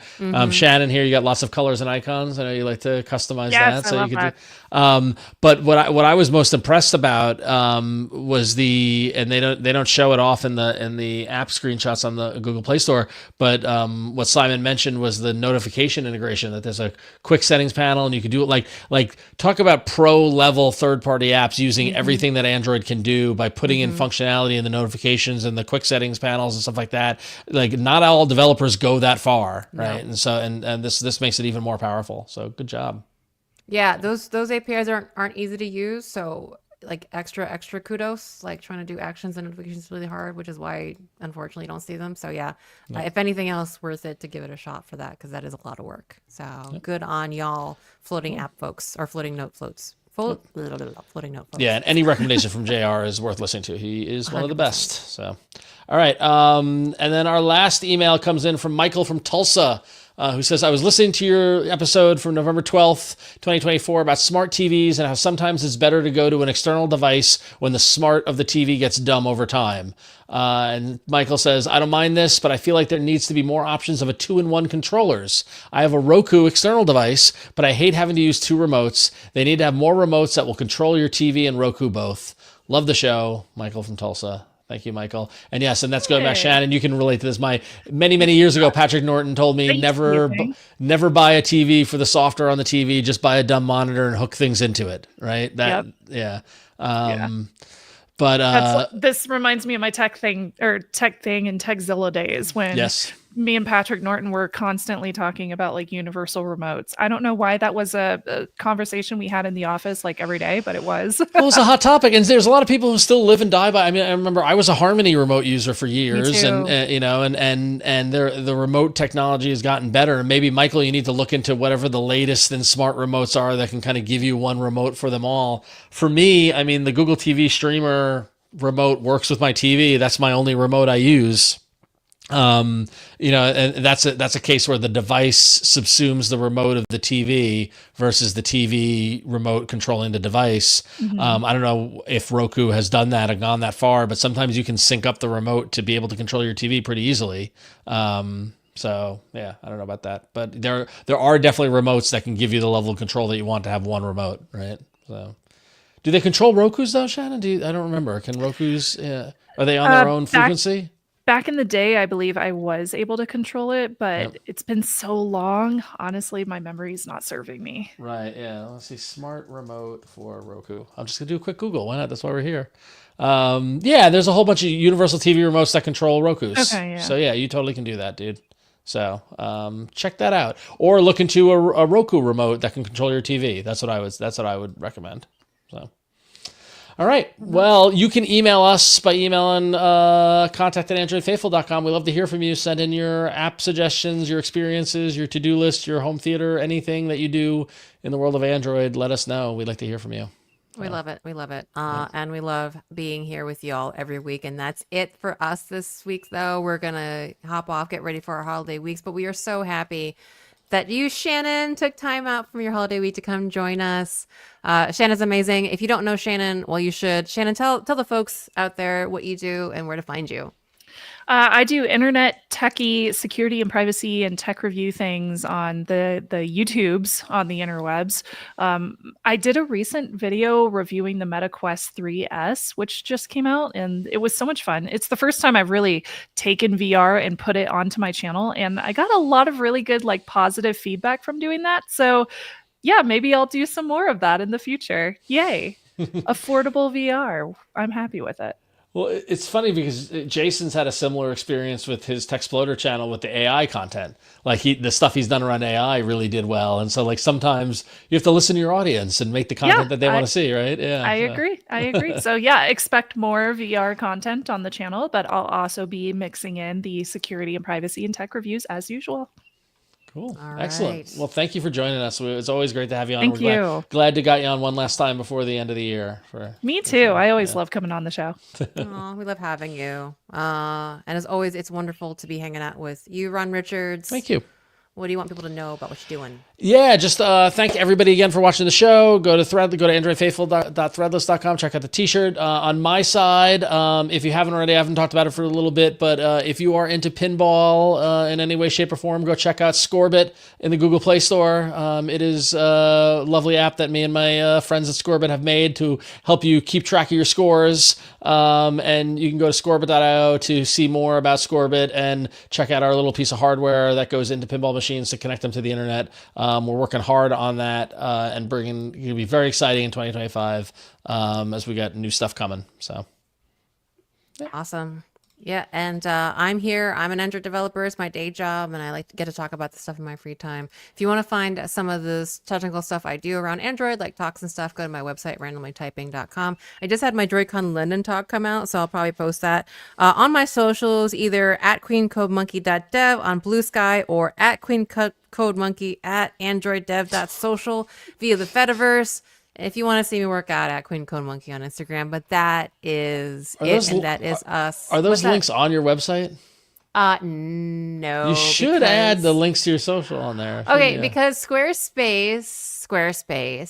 S1: Shannon, here you got lots of colors and icons. I know you like to customize that, so you could do. But what I was most impressed about was and they don't show it off in the app screenshots on the Google Play Store, but what Simon mentioned was the notification integration, that there's a quick settings panel and you can do it like talk about pro level third-party apps using everything that Android can do by putting in functionality in the notifications and the quick settings panels and stuff like that. Like not all developers go that far, right? No. And so and this makes it even more powerful. So good job.
S3: Yeah, those APIs aren't easy to use, so like extra kudos. Like trying to do actions and notifications is really hard, which is why unfortunately you don't see them. So yeah. If anything else, worth it to give it a shot for that, because that is a lot of work. So good on y'all, floating app folks, or floating note floats. Floating note folks. Yeah,
S1: and any recommendation from JR is worth listening to. He is one of the best. So all right, and then our last email comes in from Michael from Tulsa. Who says, I was listening to your episode from November 12th, 2024 about smart TVs and how sometimes it's better to go to an external device when the smart of the TV gets dumb over time. And Michael says, I don't mind this, but I feel like there needs to be more options of a 2-in-1 controllers. I have a Roku external device, but I hate having to use 2 remotes. They need to have more remotes that will control your TV and Roku both. Love the show. Michael from Tulsa. Thank you, Michael. And yes, and that's going back, Shannon, you can relate to this. Many years ago, Patrick Norton told me never buy a TV for the software on the TV, just buy a dumb monitor and hook things into it, right? But
S2: this reminds me of my tech thing in Techzilla days when me and Patrick Norton were constantly talking about like universal remotes. I don't know why that was a conversation we had in the office like every day, but it was.
S1: Well, it was a hot topic, and there's a lot of people who still live and die by. I mean, I remember I was a Harmony remote user for years, and the remote technology has gotten better. And maybe Michael, you need to look into whatever the latest in smart remotes are that can kind of give you one remote for them all. For me, I mean, the Google TV streamer remote works with my TV. That's my only remote I use. And that's a case where the device subsumes the remote of the TV versus the TV remote controlling the device. I don't know if Roku has done that and gone that far, but sometimes you can sync up the remote to be able to control your TV pretty easily. So yeah, I don't know about that, but there are definitely remotes that can give you the level of control that you want to have one remote, right? So, do they control Roku's though, Shannon? I don't remember. Can Roku's? Are they on their own frequency?
S2: Back in the day, I believe I was able to control it, but it's been so long. Honestly, my memory's not serving me.
S1: Right. Yeah. Let's see. Smart remote for Roku. I'm just gonna do a quick Google. Why not? That's why we're here. There's a whole bunch of universal TV remotes that control Roku's. Okay. Yeah. So yeah, you totally can do that, dude. So check that out, or look into a Roku remote that can control your TV. That's what I would recommend. So. All right. Well, you can email us by emailing contact@androidfaithful.com. We love to hear from you. Send in your app suggestions, your experiences, your to-do list, your home theater, anything that you do in the world of Android. Let us know. We'd like to hear from you.
S3: We love it. We love it. And we love being here with y'all every week. And that's it for us this week, though. We're going to hop off, get ready for our holiday weeks. But we are so happy that you, Shannon, took time out from your holiday week to come join us. Shannon's amazing. If you don't know Shannon, well, you should. Shannon, tell the folks out there what you do and where to find you.
S2: I do internet techie security and privacy and tech review things on the YouTubes on the interwebs. I did a recent video reviewing the Meta Quest 3S, which just came out, and it was so much fun. It's the first time I've really taken VR and put it onto my channel, and I got a lot of really good, positive feedback from doing that. So yeah, maybe I'll do some more of that in the future. Yay. Affordable VR. I'm happy with it.
S1: Well, it's funny because Jason's had a similar experience with his Techsploder channel with the AI content. The stuff he's done around AI really did well. And so sometimes you have to listen to your audience and make the content that they want to see, right? Yeah.
S2: I agree. So yeah, expect more VR content on the channel, but I'll also be mixing in the security and privacy and tech reviews as usual.
S1: Cool.
S3: All
S1: Excellent.
S3: right.
S1: Well, thank you for joining us. It's always great to have you on.
S2: Thank you.
S1: Glad to got you on one last time before the end of the year.
S2: Me too. I always love coming on the show.
S3: Oh, we love having you. And as always, it's wonderful to be hanging out with you, Ron Richards.
S1: Thank you.
S3: What do you want people to know about what you're doing?
S1: Yeah, just thank everybody again for watching the show. Go to androidfaithful.threadless.com. Check out the t-shirt. On my side, if you haven't already, I haven't talked about it for a little bit, but if you are into pinball in any way, shape, or form, go check out Scorebit in the Google Play Store. It is a lovely app that me and my friends at Scorebit have made to help you keep track of your scores. And you can go to scorebit.io to see more about Scorebit and check out our little piece of hardware that goes into pinball machines to connect them to the internet. We're working hard on that and it'll be very exciting in 2025 as we got new stuff coming. So,
S3: yeah. Awesome. Yeah, and I'm here. I'm an Android developer. It's my day job, and I like to get to talk about this stuff in my free time. If you want to find some of this technical stuff I do around Android, like talks and stuff, go to my website, randomlytyping.com. I just had my Joy-Con London talk come out, so I'll probably post that on my socials, either at queencodemonkey.dev on Blue Sky or at queencodemonkey at androiddev.social via the Fediverse. If you want to see me work out, at Queen Code Monkey on Instagram, but that is it, and that is us.
S1: Are those links on your website?
S3: No.
S1: You should add the links to your social on there.
S3: Okay, because Squarespace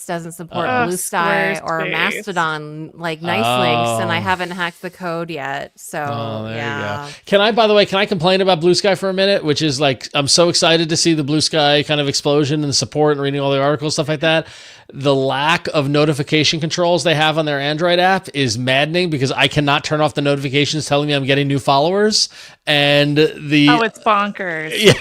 S3: doesn't support Blue Sky or Mastodon nice links, and I haven't hacked the code yet. So
S1: there you go. By the way, can I complain about Blue Sky for a minute? Which is I'm so excited to see the Blue Sky kind of explosion and support and reading all the articles, stuff like that. The lack of notification controls they have on their Android app is maddening because I cannot turn off the notifications telling me I'm getting new followers. And
S2: it's bonkers.
S1: Yeah,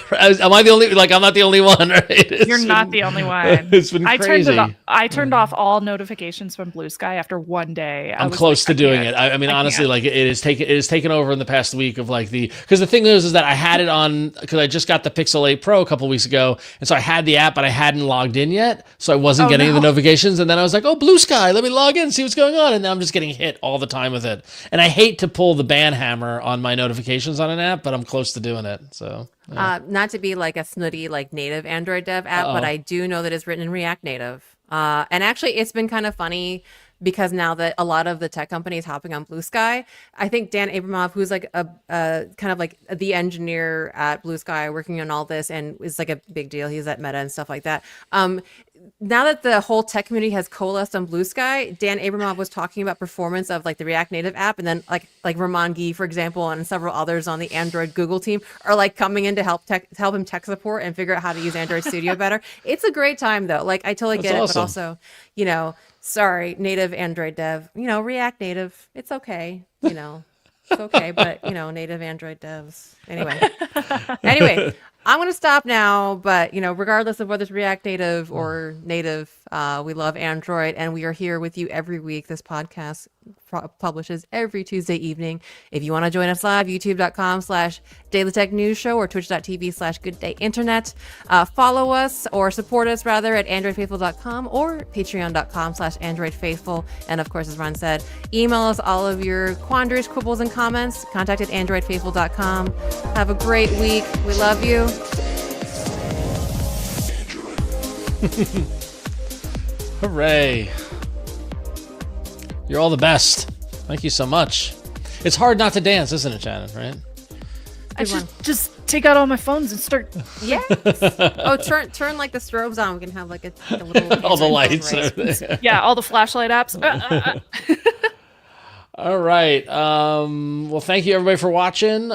S1: am I the only? I'm not the only one, right?
S2: You're not the only one.
S1: It's been crazy.
S2: I turned off all notifications from Blue Sky after one day.
S1: I'm close to doing it. I mean, honestly, it is taken over in the past week of because the thing is that I had it on because I just got the Pixel 8 Pro a couple weeks ago, and so I had the app, but I hadn't logged in yet, so I wasn't getting the notifications. And then I was like, oh, Blue Sky, let me log in and see what's going on. And now I'm just getting hit all the time with it. And I hate to pull the ban hammer on my notifications on an app, but I'm close to doing it. So
S3: not to be like a snooty native Android dev app, but I do know that it's written in React Native. And actually, it's been kind of funny because now that a lot of the tech companies hopping on Blue Sky, I think Dan Abramov, who's like a kind of like the engineer at Blue Sky working on all this and is like a big deal. He's at Meta and stuff like that. Now that the whole tech community has coalesced on Blue Sky, Dan Abramov was talking about performance of like the React Native app, and then like Ramon Gee, for example, and several others on the Android Google team are like coming in to help him tech support and figure out how to use Android Studio better. It's a great time though. Like I totally get it, but also, you know, sorry, native Android dev, you know, React Native, it's okay, you know. It's okay, but you know, native Android devs. Anyway, I'm going to stop now, but you know, regardless of whether it's React Native or native, we love Android, and we are here with you every week. This podcast publishes every Tuesday evening. If you want to join us live, youtube.com/Daily Tech News Show or twitch.tv/GoodDayInternet. Follow us or support us rather at androidfaithful.com or patreon.com/AndroidFaithful. And of course, as Ron said, email us all of your quandaries, quibbles, and comments. Contact at androidfaithful.com. Have a great week. We love you.
S1: Hooray. You're all the best. Thank you so much. It's hard not to dance, isn't it, Shannon, right?
S2: I should just take out all my phones and start.
S3: Yes. Oh, turn like the strobes on. We can have like a little
S1: all the lights.
S2: Yeah, all the flashlight apps.
S1: All right. Well, thank you everybody for watching.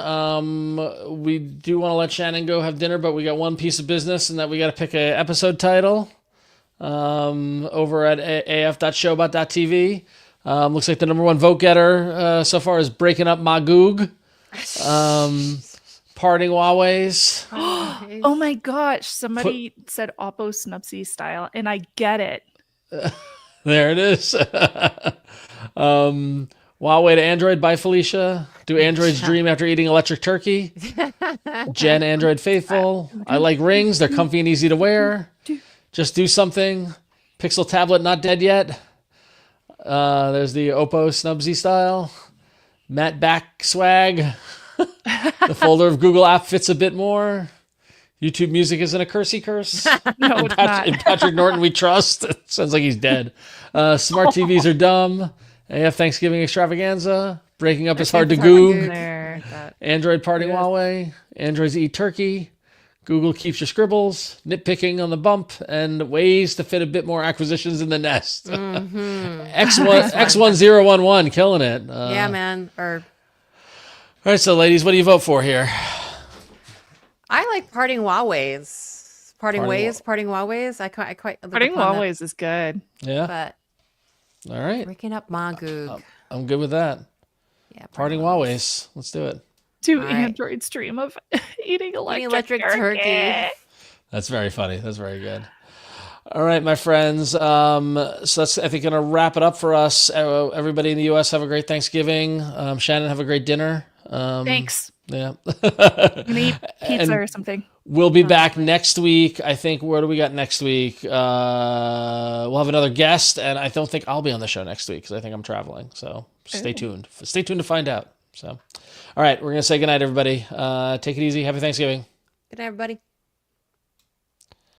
S1: We do want to let Shannon go have dinner, but we got one piece of business, and that we got to pick an episode title over at af.showbot.tv. Looks like the #1 vote getter so far is Breaking Up Magoog. Parting Huaweis.
S2: Oh my gosh. Somebody said Oppo Snubsy style, and I get it.
S1: There it is. Huawei to Android by Felicia. Do androids dream after eating electric turkey? Jen, Android faithful. I like rings. They're comfy and easy to wear. Just do something. Pixel tablet not dead yet. There's the Oppo Snubsy style. Matte back swag. The folder of Google app fits a bit more. YouTube music isn't a cursey curse.
S2: No, it's not.
S1: In Patrick Norton we trust. It sounds like he's dead. Smart TVs are dumb. AF Thanksgiving extravaganza. Breaking up is hard to goog. Android parting Huawei. Androids eat turkey. Google keeps your scribbles. Nitpicking on the bump. And ways to fit a bit more acquisitions in the nest. X1011 killing it.
S3: Yeah, man.
S1: All right, so ladies, what do you vote for here?
S3: I like parting Huaweis. Parting Huaweis. I quite
S2: Parting Huaweis is good.
S1: Yeah.
S3: But
S1: all right.
S3: Breaking up Magoog.
S1: I'm good with that.
S3: Yeah.
S1: Parting Huaweis. Let's do it.
S2: Do androids dream of eating electric turkey?
S1: That's very funny. That's very good. All right, my friends. So that's, I think, going to wrap it up for us. Everybody in the U.S. have a great Thanksgiving. Shannon, have a great dinner.
S2: Thanks.
S1: Yeah.
S2: I'm gonna eat pizza or something.
S1: We'll be back next week. I think, where do we got next week? We'll have another guest, and I don't think I'll be on the show next week because I think I'm traveling. So stay tuned. Stay tuned to find out. So, all right, we're going to say goodnight, everybody. Take it easy. Happy Thanksgiving.
S3: Good night, everybody.